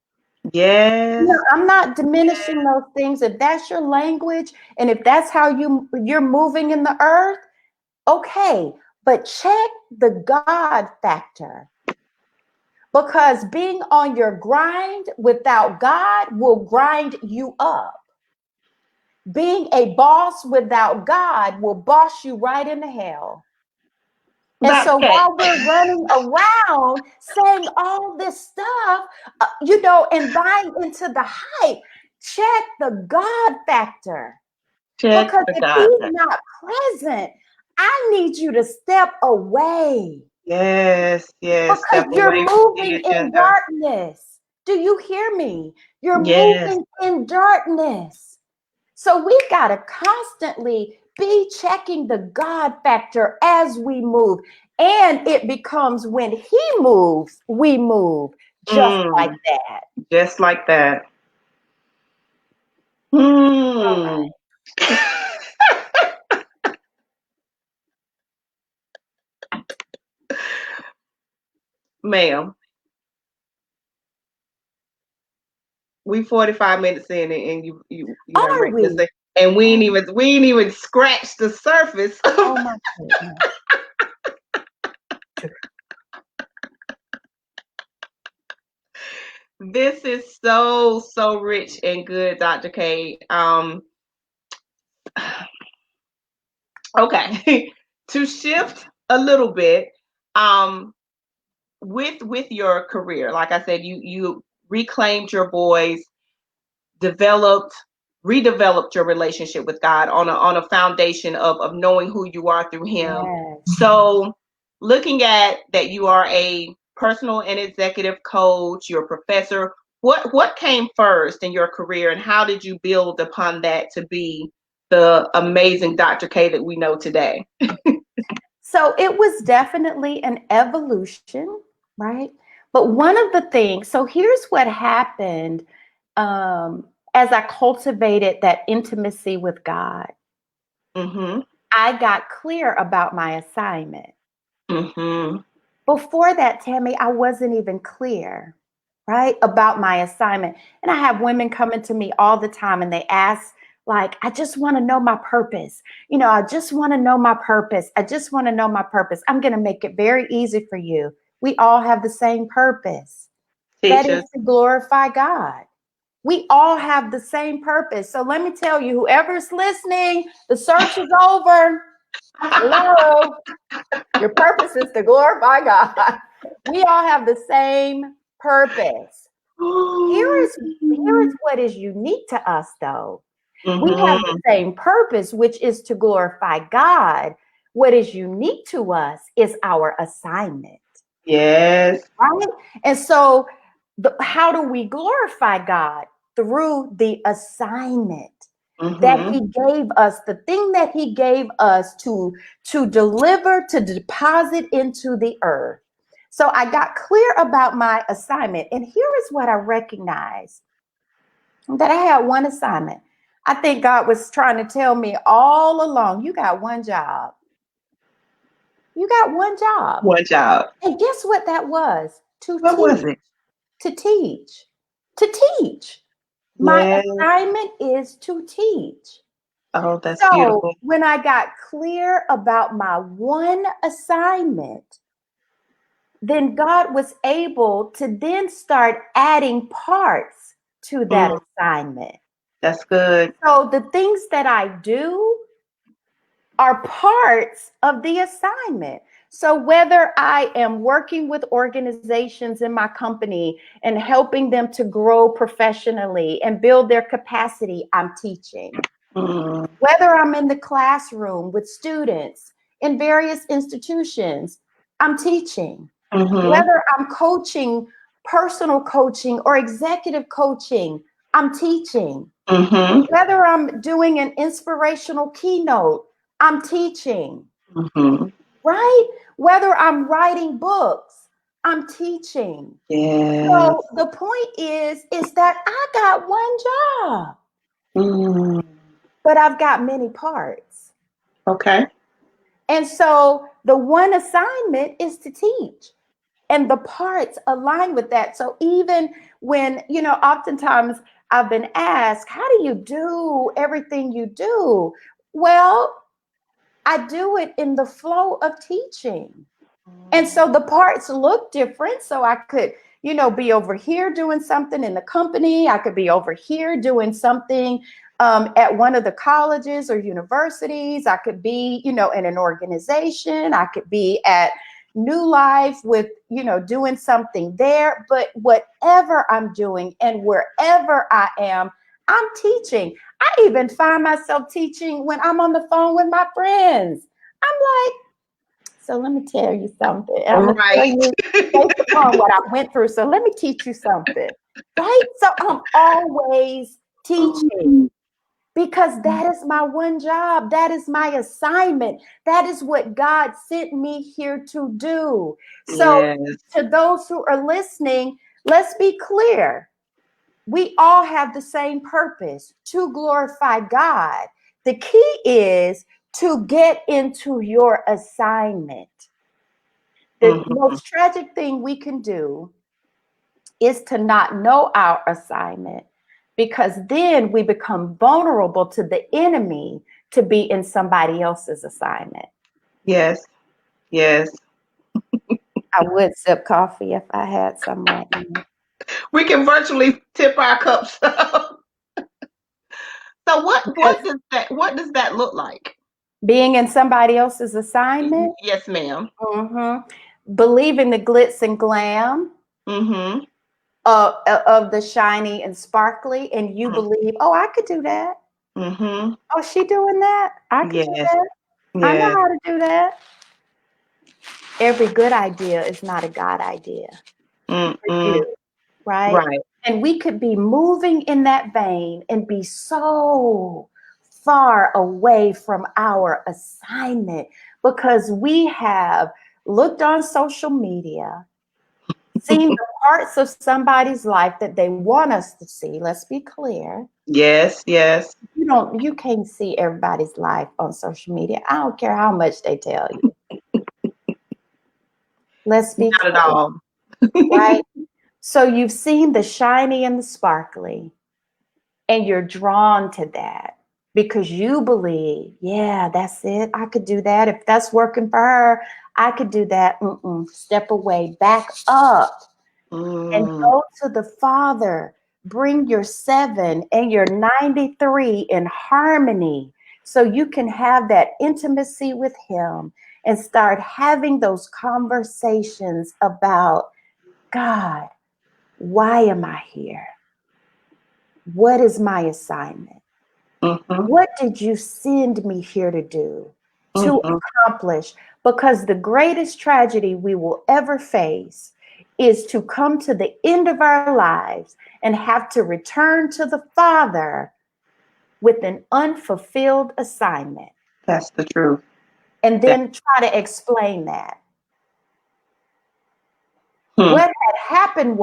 Speaker 1: Yes.
Speaker 2: I'm not diminishing those things. If that's your language and if that's how you're moving in the earth, okay, but check the God factor, because being on your grind without God will grind you up. Being a boss without God will boss you right into hell. And
Speaker 1: Dr.
Speaker 2: so
Speaker 1: K.
Speaker 2: while we're running around saying all this stuff, and buying into the hype, check the God factor.
Speaker 1: Check
Speaker 2: Because
Speaker 1: the
Speaker 2: if
Speaker 1: God.
Speaker 2: he's not present, I need you to step away.
Speaker 1: Yes, yes.
Speaker 2: Because
Speaker 1: Step
Speaker 2: you're
Speaker 1: away from the
Speaker 2: moving in
Speaker 1: agenda.
Speaker 2: darkness. Do you hear me? You're
Speaker 1: Yes.
Speaker 2: moving in darkness. So we got to constantly be checking the God factor as we move. And it becomes when he moves, we move just like
Speaker 1: Mm.
Speaker 2: that.
Speaker 1: Just like that.
Speaker 2: All
Speaker 1: Hmm.
Speaker 2: right.
Speaker 1: Ma'am, we 45 minutes in and you done
Speaker 2: Are
Speaker 1: read this
Speaker 2: we?
Speaker 1: thing. And
Speaker 2: Oh,
Speaker 1: we ain't even scratched the surface.
Speaker 2: oh my goodness.
Speaker 1: This is so, so rich and good, Dr. K. Okay. To shift a little bit, um, with your career, like I said, you reclaimed your voice, developed redeveloped your relationship with God on a foundation of knowing who you are through him.
Speaker 2: Yes.
Speaker 1: So looking at that, you are a personal and executive coach, you're a professor. What came first in your career, and how did you build upon that to be the amazing Dr. K that we know today?
Speaker 2: So it was definitely an evolution, right? But one of the things, so here's what happened as I cultivated that intimacy with God.
Speaker 1: Mm-hmm.
Speaker 2: I got clear about my assignment.
Speaker 1: Mm-hmm.
Speaker 2: Before that, Tammy, I wasn't even clear, right, about my assignment. And I have women coming to me all the time and they ask, like, I just want to know my purpose. I just want to know my purpose. I just want to know my purpose. I'm going to make it very easy for you. We all have the same purpose. That is
Speaker 1: Teachers.
Speaker 2: to glorify God. We all have the same purpose. So let me tell you, whoever's listening, the search is over. Hello. Your purpose is to glorify God. We all have the same purpose. Here is what is unique to us, though. We have the
Speaker 1: Mm-hmm.
Speaker 2: same purpose, which is to glorify God. What is unique to us is our assignment,
Speaker 1: Yes.
Speaker 2: right? And so, how do we glorify God? Through the assignment that
Speaker 1: Mm-hmm.
Speaker 2: he gave us, the thing that he gave us to deliver, to deposit into the earth. So I got clear about my assignment, and here is what I recognize, that I had one assignment. I think God was trying to tell me all along, you got one job. You got one job.
Speaker 1: One job.
Speaker 2: And guess what that was? To
Speaker 1: What was
Speaker 2: teach,
Speaker 1: it?
Speaker 2: to teach, to teach. My
Speaker 1: Yes.
Speaker 2: assignment is to teach.
Speaker 1: Oh, that's
Speaker 2: So
Speaker 1: beautiful.
Speaker 2: when I got clear about my one assignment, then God was able to then start adding parts to that
Speaker 1: Mm,
Speaker 2: assignment.
Speaker 1: that's good.
Speaker 2: So the things that I do are parts of the assignment. So whether I am working with organizations in my company and helping them to grow professionally and build their capacity, I'm teaching.
Speaker 1: Mm,
Speaker 2: Whether I'm in the classroom with students in various institutions, I'm teaching.
Speaker 1: Mm-hmm.
Speaker 2: Whether I'm coaching, personal coaching, or executive coaching, I'm teaching.
Speaker 1: Mm-hmm.
Speaker 2: Whether I'm doing an inspirational keynote, I'm teaching,
Speaker 1: Mm-hmm.
Speaker 2: right? Whether I'm writing books, I'm teaching.
Speaker 1: Yes.
Speaker 2: So the point is that I got one job,
Speaker 1: Mm.
Speaker 2: but I've got many parts.
Speaker 1: Okay.
Speaker 2: And so the one assignment is to teach. And the parts align with that. So even when, oftentimes I've been asked, how do you do everything you do? Well, I do it in the flow of teaching. And so the parts look different. So I could, be over here doing something in the company. I could be over here doing something at one of the colleges or universities. I could be, in an organization. I could be at New Life with, doing something there. But whatever I'm doing and wherever I am, I'm teaching. I even find myself teaching when I'm on the phone with my friends. I'm like, so let me tell you something. And I'm going to tell
Speaker 1: Right.
Speaker 2: you based upon what I went through. So let me teach you something, right? So I'm always teaching because that is my one job. That is my assignment. That is what God sent me here to do. So
Speaker 1: Yes.
Speaker 2: to those who are listening, let's be clear. We all have the same purpose, to glorify God. The key is to get into your assignment. The
Speaker 1: Mm-hmm.
Speaker 2: most tragic thing we can do is to not know our assignment, because then we become vulnerable to the enemy to be in somebody else's assignment.
Speaker 1: Yes. Yes.
Speaker 2: I would sip coffee if I had some right now.
Speaker 1: We can virtually tip our cups up. So
Speaker 2: Because
Speaker 1: what does that look like?
Speaker 2: being in somebody else's assignment,
Speaker 1: Yes, ma'am.
Speaker 2: mhm, believing the glitz and glam
Speaker 1: Mm-hmm.
Speaker 2: of the shiny and sparkly, and you believe, oh, I could do that.
Speaker 1: Mm-hmm.
Speaker 2: Oh, she doing that? I could do
Speaker 1: Yes.
Speaker 2: that. I know
Speaker 1: Yes.
Speaker 2: how to do that. Every good idea is not a God idea for
Speaker 1: Mm-mm.
Speaker 2: you, right?
Speaker 1: Right.
Speaker 2: And we could be moving in that vein and be so far away from our assignment because we have looked on social media, seen the parts of somebody's life that they want us to see. Let's be clear.
Speaker 1: Yes. Yes.
Speaker 2: You can't see everybody's life on social media. I don't care how much they tell you. Let's be
Speaker 1: Not at
Speaker 2: clear,
Speaker 1: all.
Speaker 2: right? So you've seen the shiny and the sparkly, and you're drawn to that because you believe, yeah, that's it. I could do that. If that's working for her, I could do that. Step away, back up, and
Speaker 1: Mm.
Speaker 2: go to the Father. Bring your 7 and your 93 in harmony so you can have that intimacy with Him and start having those conversations about, God, why am I here? What is my assignment?
Speaker 1: Mm-hmm.
Speaker 2: What did you send me here to do, to
Speaker 1: Mm-hmm.
Speaker 2: accomplish? Because the greatest tragedy we will ever face is to come to the end of our lives and have to return to the Father with an unfulfilled assignment
Speaker 1: That's the truth.
Speaker 2: and
Speaker 1: That.
Speaker 2: then try to explain that.
Speaker 1: Hmm.
Speaker 2: What had happened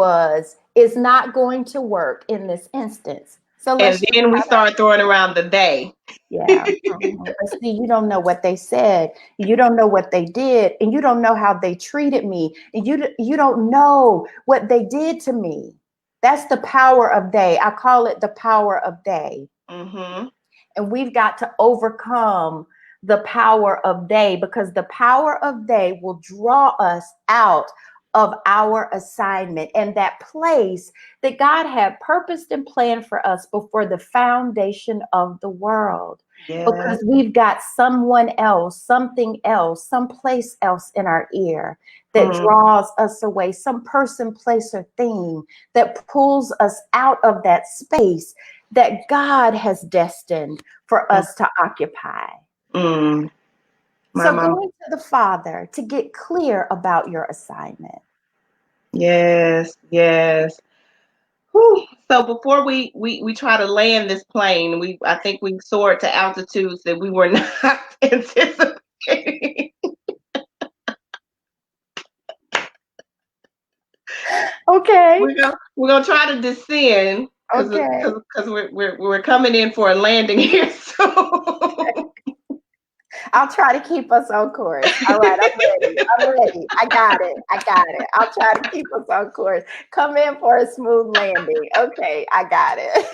Speaker 2: is not going to work in this instance. So let's
Speaker 1: And
Speaker 2: just
Speaker 1: then we
Speaker 2: have
Speaker 1: start throwing around the day.
Speaker 2: Yeah. But see, you don't know what they said. You don't know what they did, and you don't know how they treated me, and you don't know what they did to me. That's the power of they. I call it the power of they.
Speaker 1: Mm-hmm.
Speaker 2: And we've got to overcome the power of they, because the power of they will draw us out of our assignment and that place that God had purposed and planned for us before the foundation of the world.
Speaker 1: Yes.
Speaker 2: Because we've got someone else, something else, someplace else in our ear that
Speaker 1: Mm.
Speaker 2: draws us away, some person, place, or thing that pulls us out of that space that God has destined for us to occupy.
Speaker 1: Mm. My
Speaker 2: So
Speaker 1: mom.
Speaker 2: going to the Father to get clear about your assignment.
Speaker 1: Yes, yes. Whew. So before we try to land this plane, I think we soared to altitudes that we were not anticipating.
Speaker 2: Okay.
Speaker 1: We're gonna try to descend because
Speaker 2: Okay.
Speaker 1: we're coming in for a landing here. So
Speaker 2: I'll try to keep us on course. All right, I'm ready. I'm ready. I got it. I got it. I'll try to keep us on course. Come in for a smooth landing. Okay, I got it.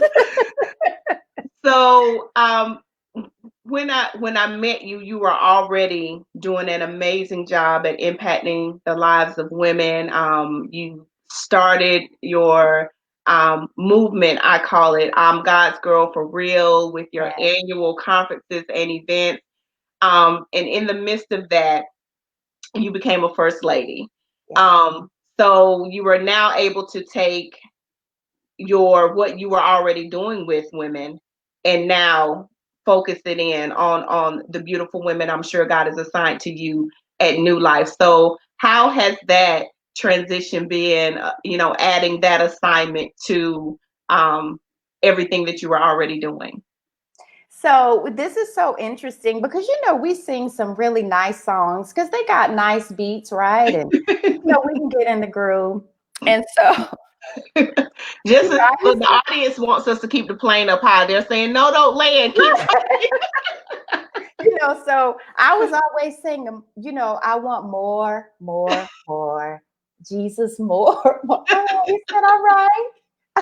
Speaker 1: so when I met you, you were already doing an amazing job at impacting the lives of women. You started your movement, I call it, I'm God's Girl for Real, with your
Speaker 2: Yes,
Speaker 1: annual conferences and events. And in the midst of that, you became a first lady.
Speaker 2: yes.
Speaker 1: Um, so you are now able to take what you were already doing with women and now focus it in on the beautiful women I'm sure God has assigned to you at New Life. So how has that transition been, adding that assignment to um, everything that you were already doing?
Speaker 2: So this is so interesting because we sing some really nice songs because they got nice beats, right? And we can get in the groove. And so
Speaker 1: Just
Speaker 2: I
Speaker 1: look,
Speaker 2: used
Speaker 1: the audience wants us to keep the plane up high. They're saying, no, don't land, keep talking.
Speaker 2: so I was always singing, I want more, more, more. Jesus, more, more. Oh, you said all right.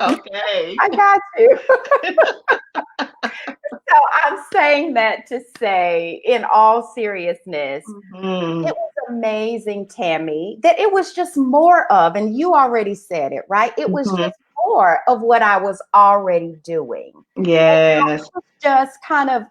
Speaker 1: Okay.
Speaker 2: I got you. So I'm saying that to say, in all seriousness,
Speaker 1: Hmm.
Speaker 2: it was amazing, Tammy, that it was just more of, and you already said it, right? It was
Speaker 1: Hmm.
Speaker 2: just more of what I was already doing. And so
Speaker 1: Yes.
Speaker 2: it was just kind of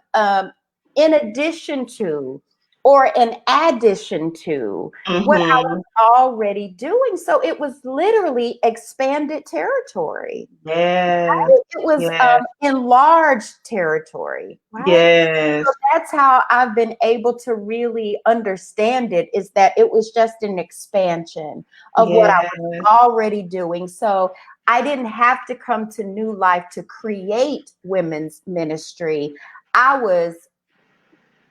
Speaker 2: in addition to, or an addition to, what I was
Speaker 1: Hmm.
Speaker 2: already doing. So it was literally expanded territory.
Speaker 1: Yes.
Speaker 2: It was
Speaker 1: Yes.
Speaker 2: enlarged territory, right?
Speaker 1: Yes.
Speaker 2: So that's how I've been able to really understand it, is that it was just an expansion of what I was
Speaker 1: Yes.
Speaker 2: already doing. So I didn't have to come to New Life to create women's ministry. I was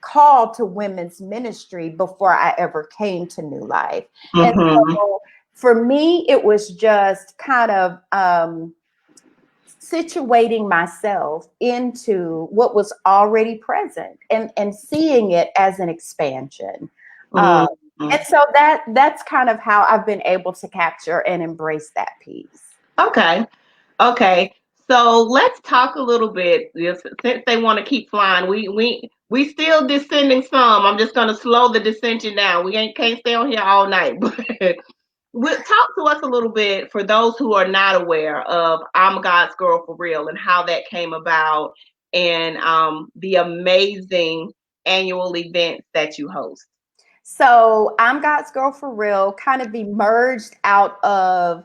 Speaker 2: called to women's ministry before I ever came to New Life. And
Speaker 1: Hmm.
Speaker 2: so for me, it was just kind of situating myself into what was already present and seeing it as an expansion. Um,
Speaker 1: Hmm.
Speaker 2: and so that's kind of how I've been able to capture and embrace that piece.
Speaker 1: Okay. Okay. So let's talk a little bit. Since they want to keep flying, we still descending some. I'm just going to slow the descension down. We ain't can't stay on here all night, but talk to us a little bit for those who are not aware of I'm God's Girl for Real and how that came about, and the amazing annual events that you host.
Speaker 2: So I'm God's Girl for Real kind of emerged out of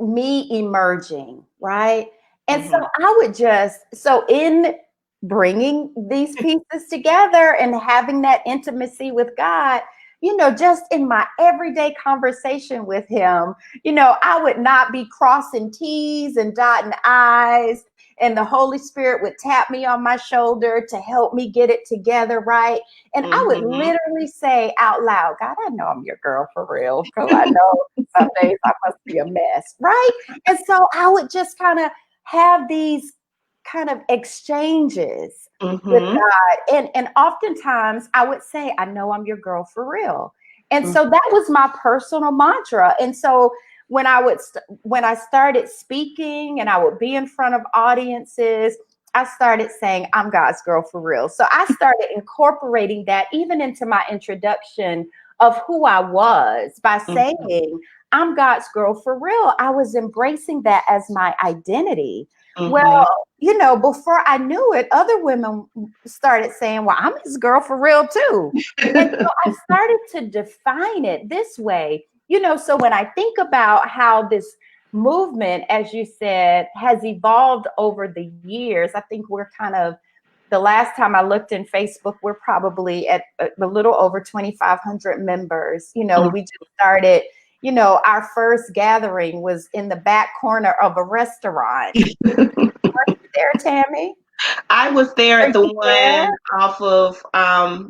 Speaker 2: me emerging, right? And so
Speaker 1: Hmm.
Speaker 2: I would so in bringing these pieces together and having that intimacy with God, just in my everyday conversation with Him, I would not be crossing T's and dotting I's, and the Holy Spirit would tap me on my shoulder to help me get it together, right? And I would
Speaker 1: Hmm.
Speaker 2: literally say out loud, God, I know I'm your girl for real, because I know some days I must be a mess, right? And so I would just kind of have these kind of exchanges with
Speaker 1: Hmm.
Speaker 2: God. And oftentimes I would say, I know I'm your girl for real. And
Speaker 1: Hmm.
Speaker 2: so that was my personal mantra. And so when I started speaking and I would be in front of audiences, I started saying, I'm God's girl for real. So I started incorporating that even into my introduction of who I was by saying, I'm God's girl for real. I was embracing that as my identity.
Speaker 1: Hmm.
Speaker 2: Well, before I knew it, other women started saying, well, I'm his girl for real too. And so I started to define it this way. So when I think about how this movement, as you said, has evolved over the years, I think we're kind of the last time I looked in Facebook, we're probably at a little over 2,500 members. We just started, our first gathering was in the back corner of a restaurant. Are you there, Tammy?
Speaker 1: I was there
Speaker 2: Are
Speaker 1: at the
Speaker 2: you there?
Speaker 1: one off of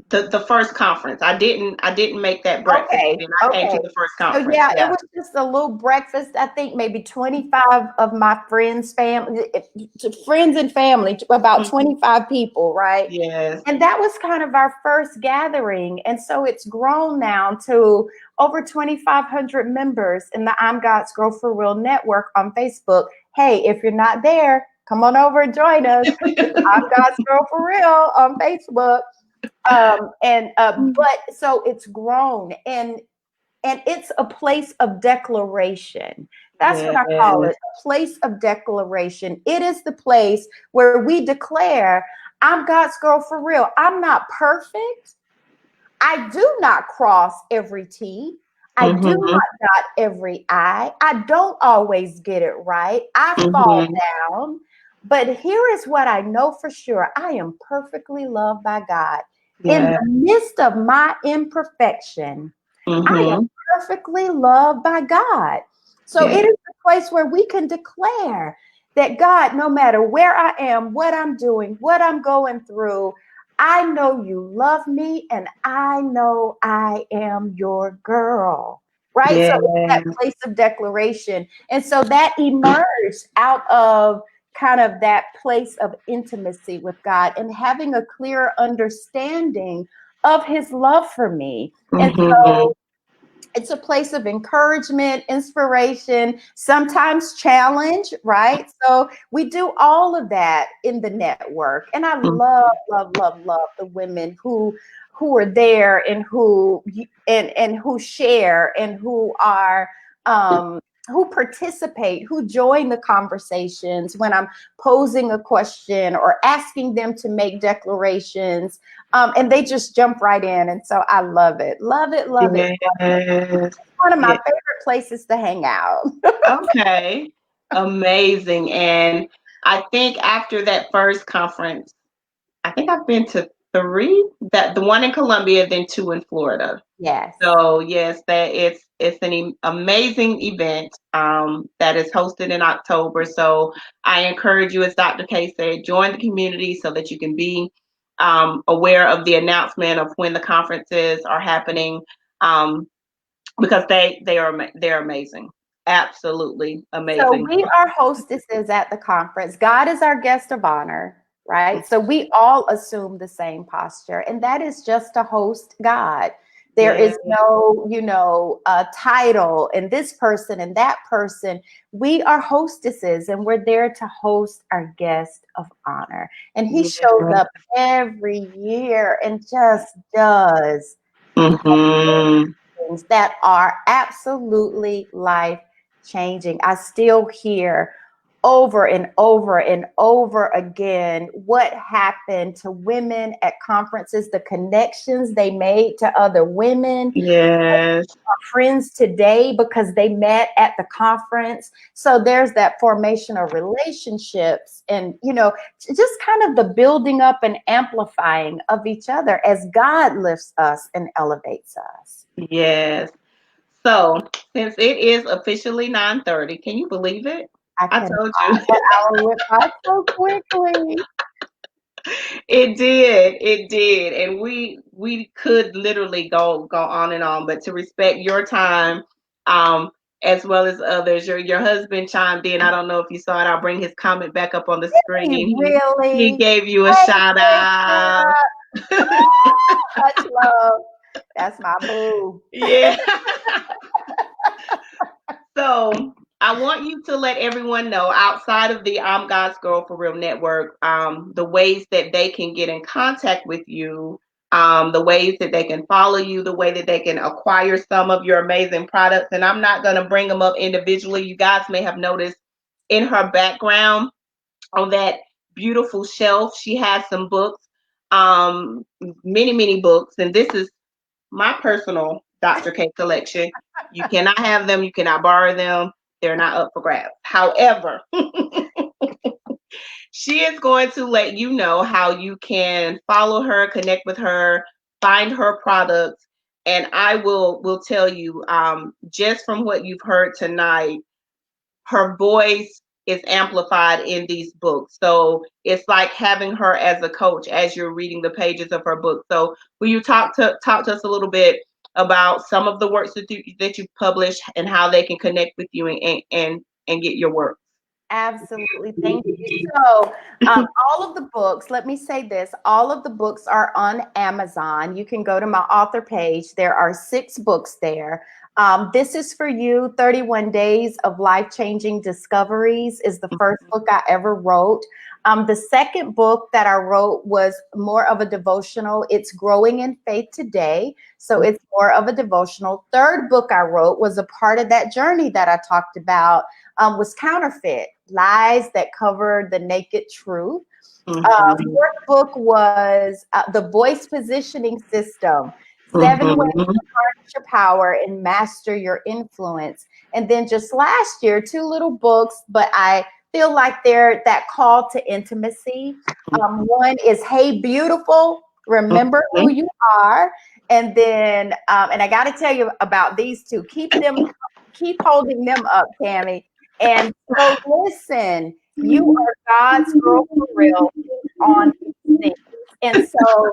Speaker 1: the first conference. I didn't make that breakfast
Speaker 2: Okay,
Speaker 1: and I came to
Speaker 2: okay.
Speaker 1: the first
Speaker 2: So
Speaker 1: conference.
Speaker 2: yeah, it
Speaker 1: Yeah.
Speaker 2: was just a little breakfast. I think maybe 25 of my friends, friends and family, about
Speaker 1: Mhm.
Speaker 2: 25 people, right?
Speaker 1: Yes.
Speaker 2: And that was kind of our first gathering. And so it's grown now to over 2,500 members in the I'm God's Girl for Real network on Facebook. Hey, if you're not there, come on over and join us. It's I'm God's Girl for Real on Facebook. But so it's grown, and it's a place of declaration. That's what I call it,
Speaker 1: Yes.
Speaker 2: a place of declaration. It is the place where we declare, I'm God's girl for real. I'm not perfect. I do not cross every T. I do
Speaker 1: Mhm.
Speaker 2: not dot every I. I don't always get it right. I fall
Speaker 1: Mhm.
Speaker 2: down. But here is what I know for sure: I am perfectly loved by God. In
Speaker 1: Yeah.
Speaker 2: the midst of my imperfection, I am
Speaker 1: Mhm.
Speaker 2: perfectly loved by God. So
Speaker 1: Yeah.
Speaker 2: it is a place where we can declare that God, no matter where I am, what I'm doing, what I'm going through, I know you love me and I know I am your girl. Right? So it's that
Speaker 1: Yes.
Speaker 2: place of declaration. And so that emerged out of kind of that place of intimacy with God and having a clear understanding of his love for me. And
Speaker 1: Mhm.
Speaker 2: so it's a place of encouragement, inspiration, sometimes challenge, right? So we do all of that in the network. And I love,
Speaker 1: Mhm.
Speaker 2: love, love, love the women who are there and who share and um who participate, who join the conversations when I'm posing a question or asking them to make declarations. And they just jump right in. And so I love it. Love it, love it.
Speaker 1: Yes.
Speaker 2: One of my
Speaker 1: Yeah.
Speaker 2: favorite places to hang out.
Speaker 1: Okay. Amazing. And I think after that first conference, I think I've been to three. That the one in Columbia, then two in Florida.
Speaker 2: Yes.
Speaker 1: So yes, that it's an amazing event that is hosted in October. So I encourage you, as Dr. K said, join the community so that you can be aware of the announcement of when the conferences are happening, um, because they're amazing, absolutely
Speaker 2: So
Speaker 1: amazing.
Speaker 2: we are hostesses at the conference. God is our guest of honor, right? So we all assume the same posture, and that is just to host God. There
Speaker 1: Yeah,
Speaker 2: is no, title and this person and that person. We are hostesses, and we're there to host our guest of honor. And he shows
Speaker 1: yeah.
Speaker 2: up every year and just does
Speaker 1: Mm-hmm.
Speaker 2: things that are absolutely life changing. I still hear over and over and over again what happened to women at conferences, the connections they made to other women,
Speaker 1: Yes.
Speaker 2: friends today because they met at the conference. So there's that formation of relationships and, just kind of the building up and amplifying of each other as God lifts us and elevates us.
Speaker 1: Yes. So, since it is officially 9:30, can you believe it?
Speaker 2: I
Speaker 1: I
Speaker 2: cannot.
Speaker 1: told you.
Speaker 2: That hour went by so quickly.
Speaker 1: It did. It did. And we could literally go on and on, but to respect your time, um, as well as others, your husband chimed in. I don't know if you saw it. I'll bring his comment back up on the screen.
Speaker 2: He
Speaker 1: He
Speaker 2: really.
Speaker 1: gave you a
Speaker 2: Hey,
Speaker 1: shout out.
Speaker 2: Bishop. Much love. That's my boo.
Speaker 1: Yeah. So I want you to let everyone know outside of the I'm God's Girl for Real network, the ways that they can get in contact with you, the ways that they can follow you, the way that they can acquire some of your amazing products. And I'm not going to bring them up individually. You guys may have noticed in her background on that beautiful shelf, she has some books, many, many books. And this is my personal Dr. K collection. You cannot have them, you cannot borrow them. They're not up for grabs. However, She is going to let you know how you can follow her, connect with her, find her products, and I will tell you, just from what you've heard tonight, her voice is amplified in these books. So it's like having her as a coach as you're reading the pages of her book. So will you talk to us a little bit about some of the works that you've published and how they can connect with you and get your work?
Speaker 2: Absolutely. Thank you. So, all of the books, let me say this, all of the books are on Amazon. You can go to my author page. There are 6 books there. This is for you. 31 Days of Life-Changing Discoveries is the first book I ever wrote. The second book that I wrote was more of a devotional. It's Growing in Faith Today. So it's more of a devotional. Third book I wrote was a part of that journey that I talked about, was Counterfeit, Lies That Cover the Naked Truth. Fourth book was The Voice Positioning System, 7 Ways to Harness Your Power and Master Your Influence. And then just last year, 2 little books, but I feel like they're that call to intimacy. One is Hey Beautiful, Remember Who You Are. And then, and I got to tell you about these 2. Keep holding them up, Tammy. And so listen, you are God's girl for real on these things. And so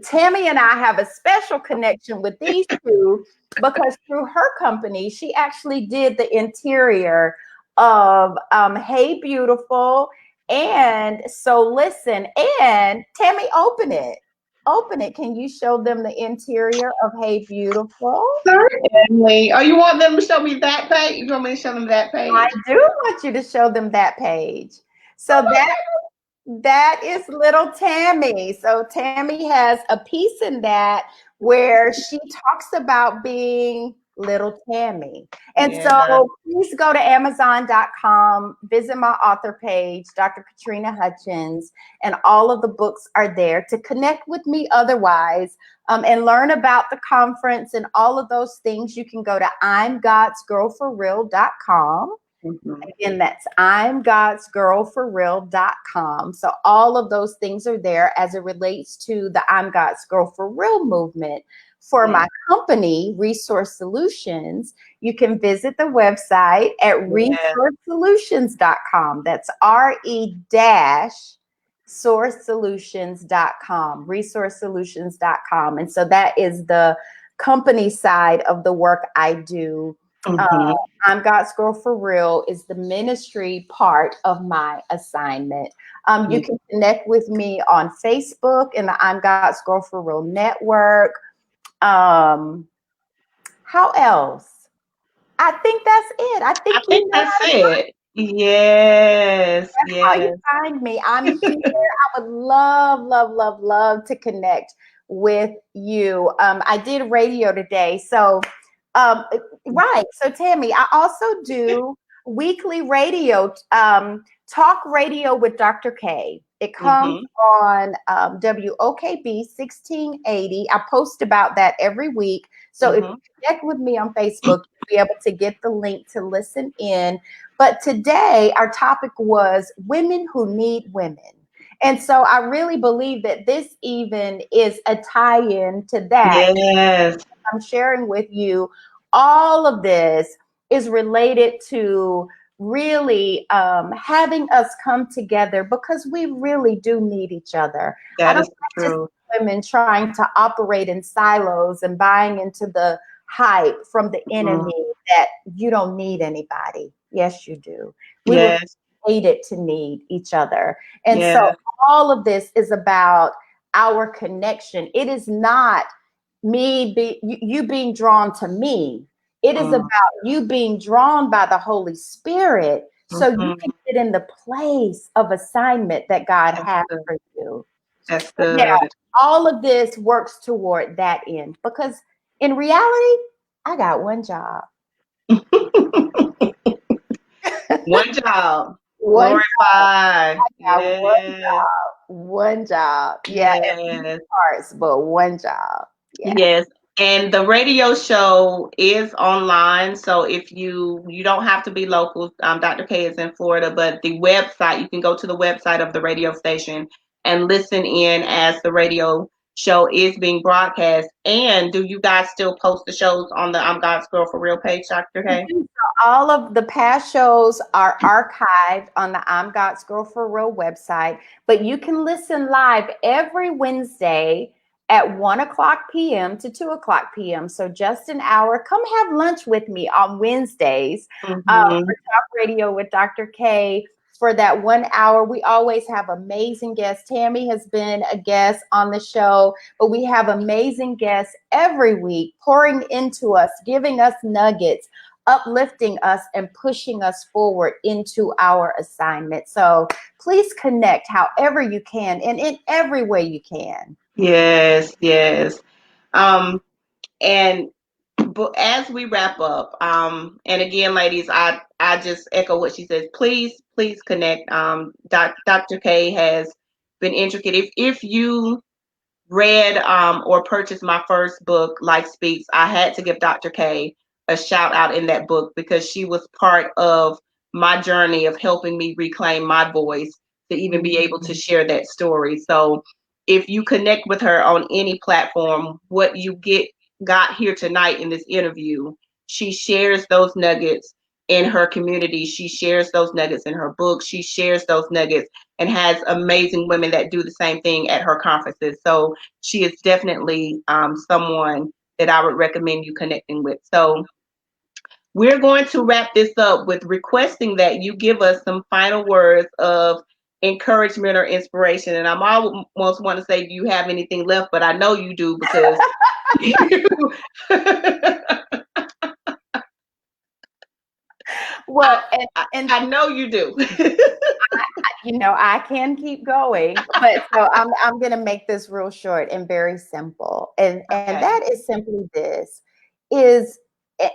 Speaker 2: Tammy and I have a special connection with these 2 because through her company, she actually did the interior of Hey Beautiful. And so listen, and Tammy, open it. Open it. Can you show them the interior of Hey Beautiful?
Speaker 1: Certainly. Oh, you want them to show me that page? You want me to show them that page?
Speaker 2: I do want you to show them that page. So that is little Tammy. So Tammy has a piece in that where she talks about being little Tammy. And so please go to Amazon.com, visit my author page, Dr. Katrina Hutchins, and all of the books are there to connect with me otherwise, and learn about the conference and all of those things. You can go to I'mGod'sGirlForReal.com. Again, that's I'mGod'sGirlForReal.com. So all of those things are there as it relates to the I'm God's Girl for Real movement. For my company, Resource Solutions, you can visit the website at resourcesolutions.com. That's RE-sourcesolutions.com, resourcesolutions.com. And so that is the company side of the work I do. I'm God's Girl for Real is the ministry part of my assignment. You can connect with me on Facebook in the I'm God's Girl for Real network. How else? I think that's it. I think
Speaker 1: that's it. Yes.
Speaker 2: That's how you find me. I'm here. I would love to connect with you. I did radio today. So, right. So, Tammy, I also do weekly radio, talk radio with Dr. K. It comes on WOKB 1680. I post about that every week. So if you connect with me on Facebook, you'll be able to get the link to listen in. But today our topic was women who need women. And so I really believe that this even is a tie-in to that.
Speaker 1: Yes.
Speaker 2: I'm sharing with you all of this is related to really having us come together because we really do need each other.
Speaker 1: That
Speaker 2: I don't
Speaker 1: is
Speaker 2: like to
Speaker 1: true.
Speaker 2: see women trying to operate in silos and buying into the hype from the enemy that you don't need anybody. Yes, you do. We were created to need each other. And so all of this is about our connection. It is not you being drawn to me. It is about you being drawn by the Holy Spirit so you can get in the place of assignment that God has for you.
Speaker 1: That's good.
Speaker 2: Yeah, all of this works toward that end because in reality, I got one job.
Speaker 1: One job.
Speaker 2: One
Speaker 1: Glorify.
Speaker 2: job. One job. Yeah, and parts, but one job. Yeah.
Speaker 1: Yes. And the radio show is online, so if you don't have to be local. Dr. K is in Florida, but the website, you can go to the website of the radio station and listen in as the radio show is being broadcast. And do you guys still post the shows on the I'm God's Girl for Real page, Dr.
Speaker 2: We
Speaker 1: K?
Speaker 2: do. So all of the past shows are archived on the I'm God's Girl for Real website, but you can listen live every Wednesday at 1 o'clock p.m. to 2 o'clock p.m. So just an hour. Come have lunch with me on Wednesdays
Speaker 1: Mm-hmm.
Speaker 2: for Talk Radio with Dr. K. For that 1 hour, we always have amazing guests. Tammy has been a guest on the show, but we have amazing guests every week pouring into us, giving us nuggets, uplifting us and pushing us forward into our assignment. So please connect however you can and in every way you can.
Speaker 1: Yes, yes. Um, and but as we wrap up, and again, ladies, I just echo what she says. Please connect. Dr. K has been intricate. If you read or purchased my first book, Life Speaks, I had to give Dr. K a shout out in that book because she was part of my journey of helping me reclaim my voice to even be able to share that story. So if you connect with her on any platform, what you got here tonight in this interview, she shares those nuggets in her community. She shares those nuggets in her book. She shares those nuggets and has amazing women that do the same thing at her conferences. So she is definitely someone that I would recommend you connecting with. So we're going to wrap this up with requesting that you give us some final words of encouragement or inspiration. And I'm almost want to say, do you have anything left? But I know you do because you,
Speaker 2: Well, and
Speaker 1: I know you do.
Speaker 2: I can keep going, but so I'm going to make this real short and very simple. And
Speaker 1: Okay.
Speaker 2: that is simply this is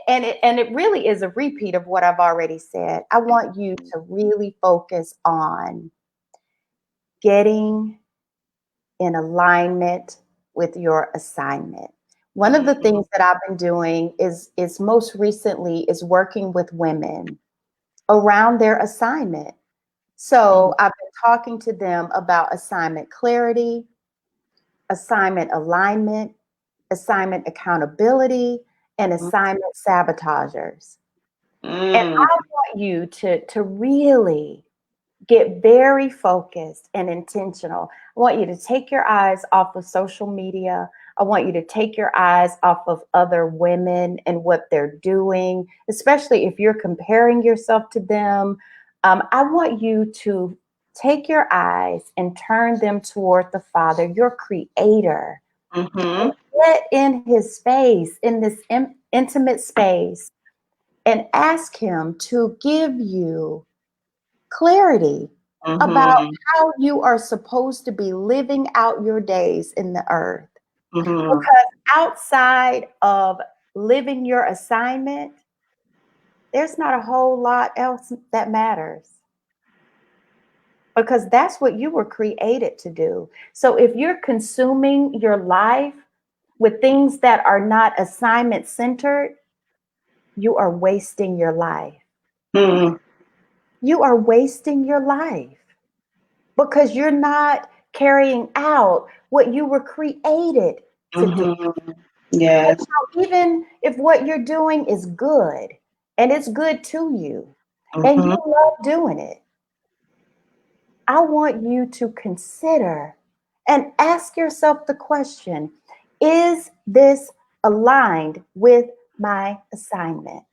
Speaker 2: and it really is a repeat of what I've already said. I want you to really focus on getting in alignment with your assignment. One of the
Speaker 1: Mm-hmm.
Speaker 2: things that I've been doing is most recently is working with women around their assignment. So I've been talking to them about assignment clarity, assignment alignment, assignment accountability, and assignment sabotagers. And
Speaker 1: Mm-hmm.
Speaker 2: I want you to really get very focused and intentional. I want you to take your eyes off of social media. I want you to take your eyes off of other women and what they're doing, especially if you're comparing yourself to them. I want you to take your eyes and turn them toward the Father, your creator.
Speaker 1: Mm-hmm.
Speaker 2: Get in his space, in this intimate space, and ask him to give you clarity about
Speaker 1: Mm-hmm.
Speaker 2: how you are supposed to be living out your days in the earth.
Speaker 1: Mm-hmm.
Speaker 2: Because outside of living your assignment, there's not a whole lot else that matters. Because that's what you were created to do. So if you're consuming your life with things that are not assignment centered, you are wasting your life.
Speaker 1: Mm-hmm.
Speaker 2: You are wasting your life because you're not carrying out what you were created to do.
Speaker 1: Mm-hmm.
Speaker 2: And
Speaker 1: Yes.
Speaker 2: so even if what you're doing is good and it's good to you and
Speaker 1: Mm-hmm.
Speaker 2: you love doing it, I want you to consider and ask yourself the question, is this aligned with my assignment?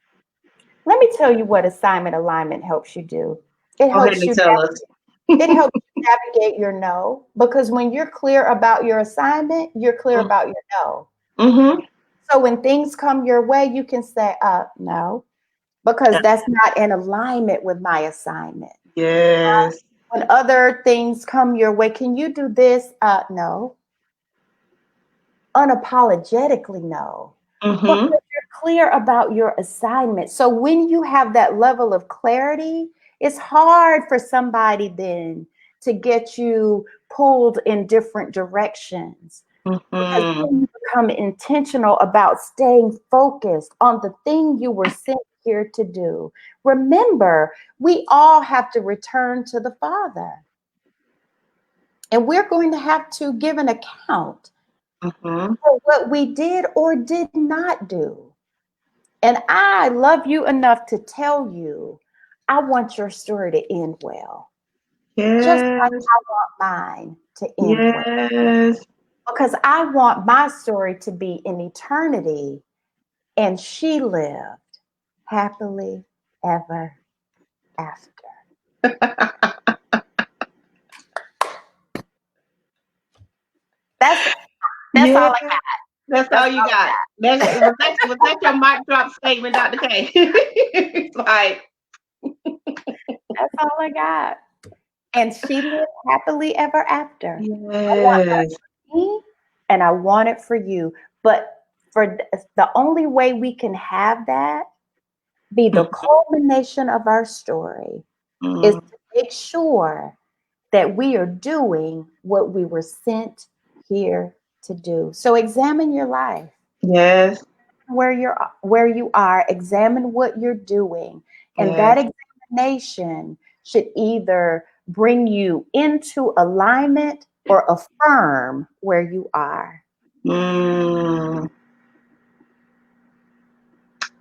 Speaker 2: Let me tell you what assignment alignment helps you do. It
Speaker 1: Go ahead
Speaker 2: helps
Speaker 1: and
Speaker 2: you
Speaker 1: tell us.
Speaker 2: It helps you navigate your no, because when you're clear about your assignment, you're clear about your no.
Speaker 1: Mm-hmm.
Speaker 2: So when things come your way, you can say, no, because that's not in alignment with my assignment.
Speaker 1: Yes.
Speaker 2: When other things come your way, can you do this? No. Unapologetically, no. Because
Speaker 1: Mm-hmm.
Speaker 2: you're clear about your assignment. So when you have that level of clarity, it's hard for somebody then to get you pulled in different directions because
Speaker 1: Mm-hmm.
Speaker 2: then you become intentional about staying focused on the thing you were sent here to do. Remember, we all have to return to the Father. And we're going to have to give an account for what we did or did not do. And I love you enough to tell you, I want your story to end well, just like
Speaker 1: Yes.
Speaker 2: I want mine to end well.
Speaker 1: Yes.
Speaker 2: Because I want my story to be in eternity. And she lived happily ever after. That's that's
Speaker 1: Yeah.
Speaker 2: all I got.
Speaker 1: That's
Speaker 2: That's
Speaker 1: all you
Speaker 2: all I
Speaker 1: got.
Speaker 2: got.
Speaker 1: Was that your mic drop statement, Dr. K? It's like,
Speaker 2: That's all I got. And she lived happily ever after. I want that
Speaker 1: yes.
Speaker 2: for me and I want it for you. But the only way we can have that be the culmination of our story is
Speaker 1: Mm,
Speaker 2: to make sure that we are doing what we were sent here to do. So examine your life,
Speaker 1: yes.
Speaker 2: where you are, examine what you're doing, and that
Speaker 1: Yes.
Speaker 2: examination should either bring you into alignment or affirm where you are.
Speaker 1: Mm.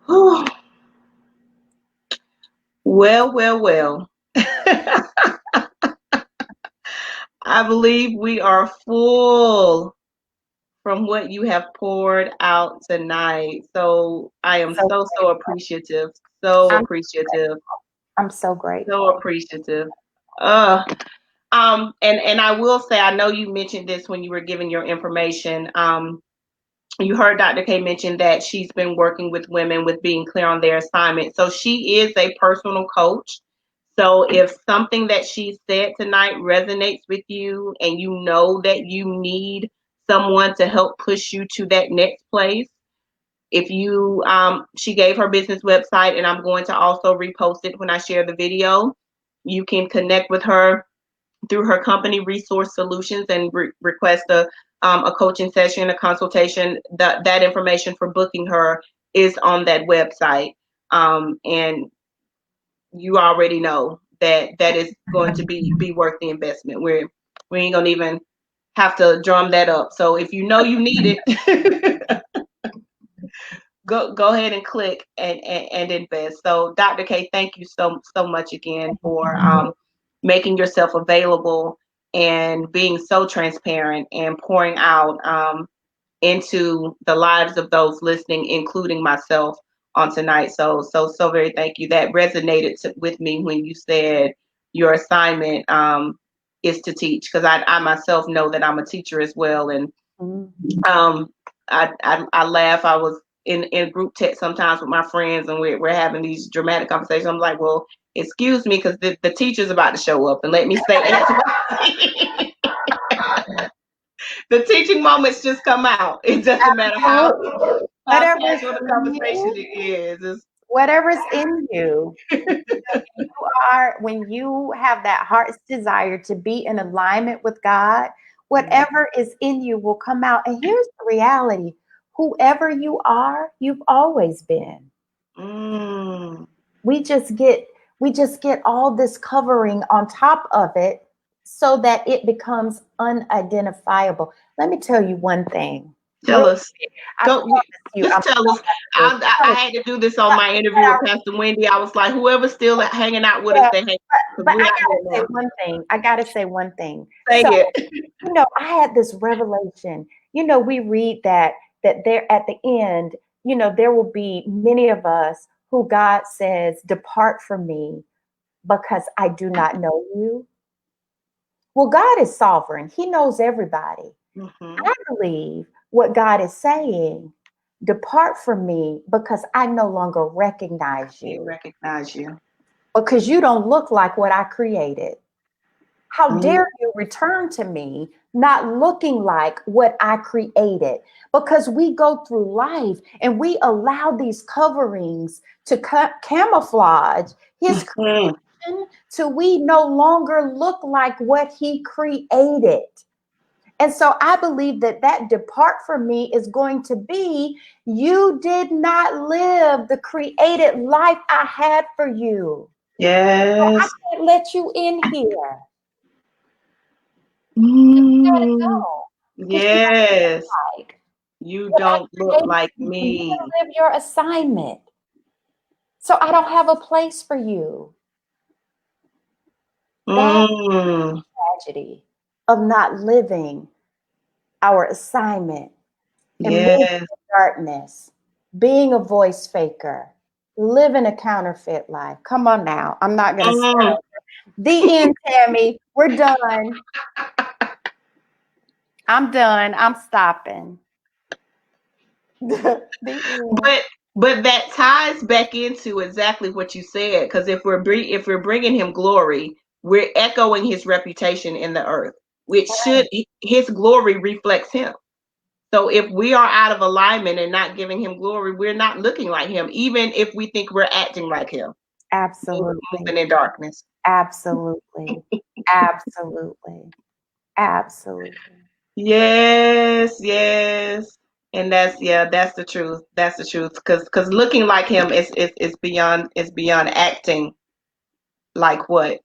Speaker 1: Whew. Well, well, well. I believe we are full from what you have poured out tonight. So I am
Speaker 2: So
Speaker 1: so appreciative. So
Speaker 2: I'm
Speaker 1: appreciative.
Speaker 2: I'm so
Speaker 1: So
Speaker 2: grateful.
Speaker 1: appreciative. And I will say, I know you mentioned this when you were giving your information. You heard Dr. K mention that she's been working with women with being clear on their assignment. So she is a personal coach. So if something that she said tonight resonates with you and you know that you need someone to help push you to that next place, if you, she gave her business website and I'm going to also repost it when I share the video. You can connect with her through her company Resource Solutions and request a coaching session, a consultation. That information for booking her is on that website. And you already know that that is going to be worth the investment. We ain't gonna even have to drum that up. So if you know you need it, go ahead and click and invest. So Dr. K, thank you so much again for making yourself available and being so transparent and pouring out into the lives of those listening, including myself on tonight. So very thank you. That resonated with me when you said your assignment is to teach, because I myself know that I'm a teacher as well. And
Speaker 2: Mhm.
Speaker 1: um, I laugh. I was in group text sometimes with my friends, and we're having these dramatic conversations. I'm like, well, excuse me, because the teacher's about to show up, and let me say X, Y, Z. The teaching moments just come out. It doesn't matter
Speaker 2: Absolutely.
Speaker 1: how
Speaker 2: Whatever's
Speaker 1: casual the
Speaker 2: in
Speaker 1: conversation
Speaker 2: you,
Speaker 1: it is.
Speaker 2: whatever's in you, when you have that heart's desire to be in alignment with God, whatever is in you will come out. And here's the reality: whoever you are, you've always been.
Speaker 1: Mm,
Speaker 2: We just get all this covering on top of it so that it becomes unidentifiable. Let me tell you one thing.
Speaker 1: tell
Speaker 2: Real
Speaker 1: us.
Speaker 2: quick. I
Speaker 1: Go.
Speaker 2: promise you,
Speaker 1: Just tell us.
Speaker 2: this.
Speaker 1: I had to do this on my interview with Pastor Wendy. I was like, whoever's still hanging out with us,
Speaker 2: Yeah,
Speaker 1: they hang, because
Speaker 2: but
Speaker 1: we're
Speaker 2: I
Speaker 1: out
Speaker 2: gotta say
Speaker 1: here now.
Speaker 2: one thing.
Speaker 1: Say
Speaker 2: So,
Speaker 1: it.
Speaker 2: I had this revelation. We read that there at the end, there will be many of us who God says, "Depart from me, because I do not know you." Well, God is sovereign. He knows everybody.
Speaker 1: Mm-hmm.
Speaker 2: I believe what God is saying, "Depart from me, because I no longer recognize
Speaker 1: Can't
Speaker 2: you,
Speaker 1: recognize you.
Speaker 2: because you don't look like what I created. How
Speaker 1: Mm,
Speaker 2: dare you return to me not looking like what I created?" Because we go through life and we allow these coverings to camouflage his
Speaker 1: mm,
Speaker 2: creation till we no longer look like what he created. And so I believe that that depart from me is going to be, you did not live the created life I had for you. So I
Speaker 1: Yes.
Speaker 2: can't let you in here. You gotta
Speaker 1: Mm.
Speaker 2: go because you
Speaker 1: Yes.
Speaker 2: don't like
Speaker 1: You
Speaker 2: what I
Speaker 1: don't look
Speaker 2: created
Speaker 1: like
Speaker 2: for you, and you
Speaker 1: me.
Speaker 2: didn't live your assignment. So I don't have a place for you. That's
Speaker 1: Mm.
Speaker 2: the tragedy of not living our assignment and moving
Speaker 1: Yes.
Speaker 2: in darkness, being a voice faker, living a counterfeit life. Come on now. I'm not going to start
Speaker 1: Mm.
Speaker 2: over. The end, Tammy. We're done. I'm done. I'm stopping. The end.
Speaker 1: But that ties back into exactly what you said, because if we're bringing him glory, we're echoing his reputation in the earth, which should his glory reflects him. So if we are out of alignment and not giving him glory, we're not looking like him, even if we think we're acting like him,
Speaker 2: Absolutely.
Speaker 1: moving in darkness.
Speaker 2: Absolutely. Absolutely. Absolutely.
Speaker 1: Yes, yes. And that's the truth. That's the truth. Because looking like him is beyond acting like what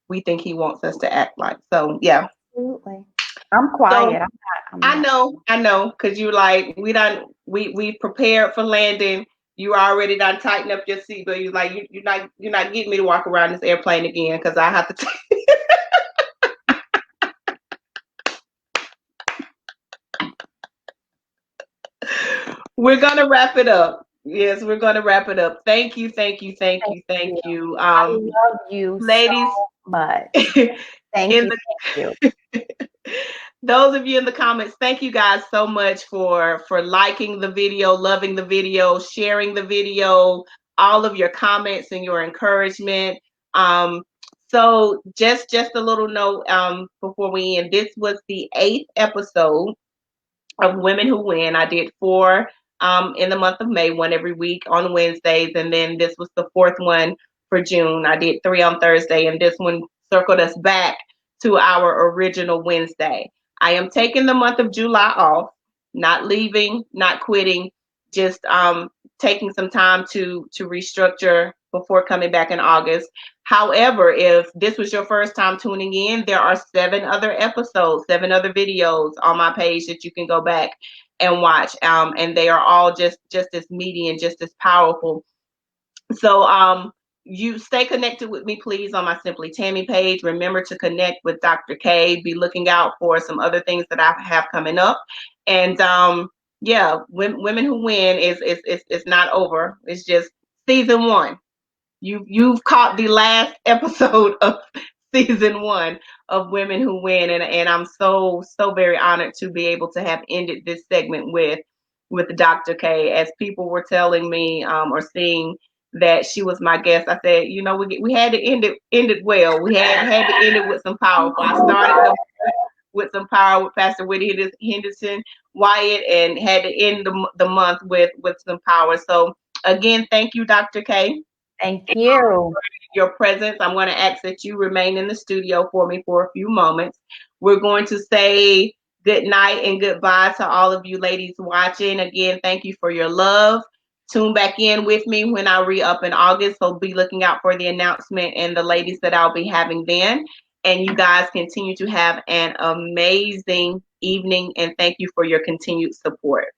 Speaker 1: we think he wants us to act like. So yeah.
Speaker 2: Absolutely. I'm
Speaker 1: So
Speaker 2: quiet. I'm not.
Speaker 1: I know, because you like we prepared for landing. You already done tighten up your seatbelt. You like you're not getting me to walk around this airplane again, because I have to. We're gonna wrap it up. Yes, we're gonna wrap it up. Thank you, thank you, thank
Speaker 2: Thank
Speaker 1: you, thank
Speaker 2: you.
Speaker 1: you.
Speaker 2: I love you so
Speaker 1: Ladies,
Speaker 2: much.
Speaker 1: in
Speaker 2: Thank you.
Speaker 1: the
Speaker 2: Thank you.
Speaker 1: those of you in the comments, thank you guys so much for liking the video, loving the video, sharing the video, all of your comments and your encouragement. um so just a little note before we end. This was the 8th episode of Women Who Win. I did 4 in the month of May, one every week on Wednesdays, and then this was the 4th one for June. I did 3 on Thursday, and this one circled us back to our original Wednesday. I am taking the month of July off, not leaving, not quitting, just taking some time to restructure before coming back in August. However, if this was your first time tuning in, there are 7 other episodes, 7 other videos on my page that you can go back and watch. And they are all just as meaty and just as powerful. So you stay connected with me, please, on my Simply Tammy page. Remember to connect with Dr. K. Be looking out for some other things that I have coming up. And yeah, Women Who Win is not over. It's just season 1. You've caught the last episode of season 1 of Women Who Win, and I'm so very honored to be able to have ended this segment with Dr. K. As people were telling me or seeing that she was my guest, I said, we had to end it well. We had to end it with some powerful. I started with some power with Pastor Whitty Henderson Wyatt, and had to end the month with some power. So again, thank you, Dr. K,
Speaker 2: Thank you.
Speaker 1: your presence. I'm going to ask that you remain in the studio for me for a few moments. We're going to say good night and goodbye to all of you ladies watching. Again, thank you for your love. Tune back in with me when I re-up in August. So be looking out for the announcement and the ladies that I'll be having then. And you guys continue to have an amazing evening. And thank you for your continued support.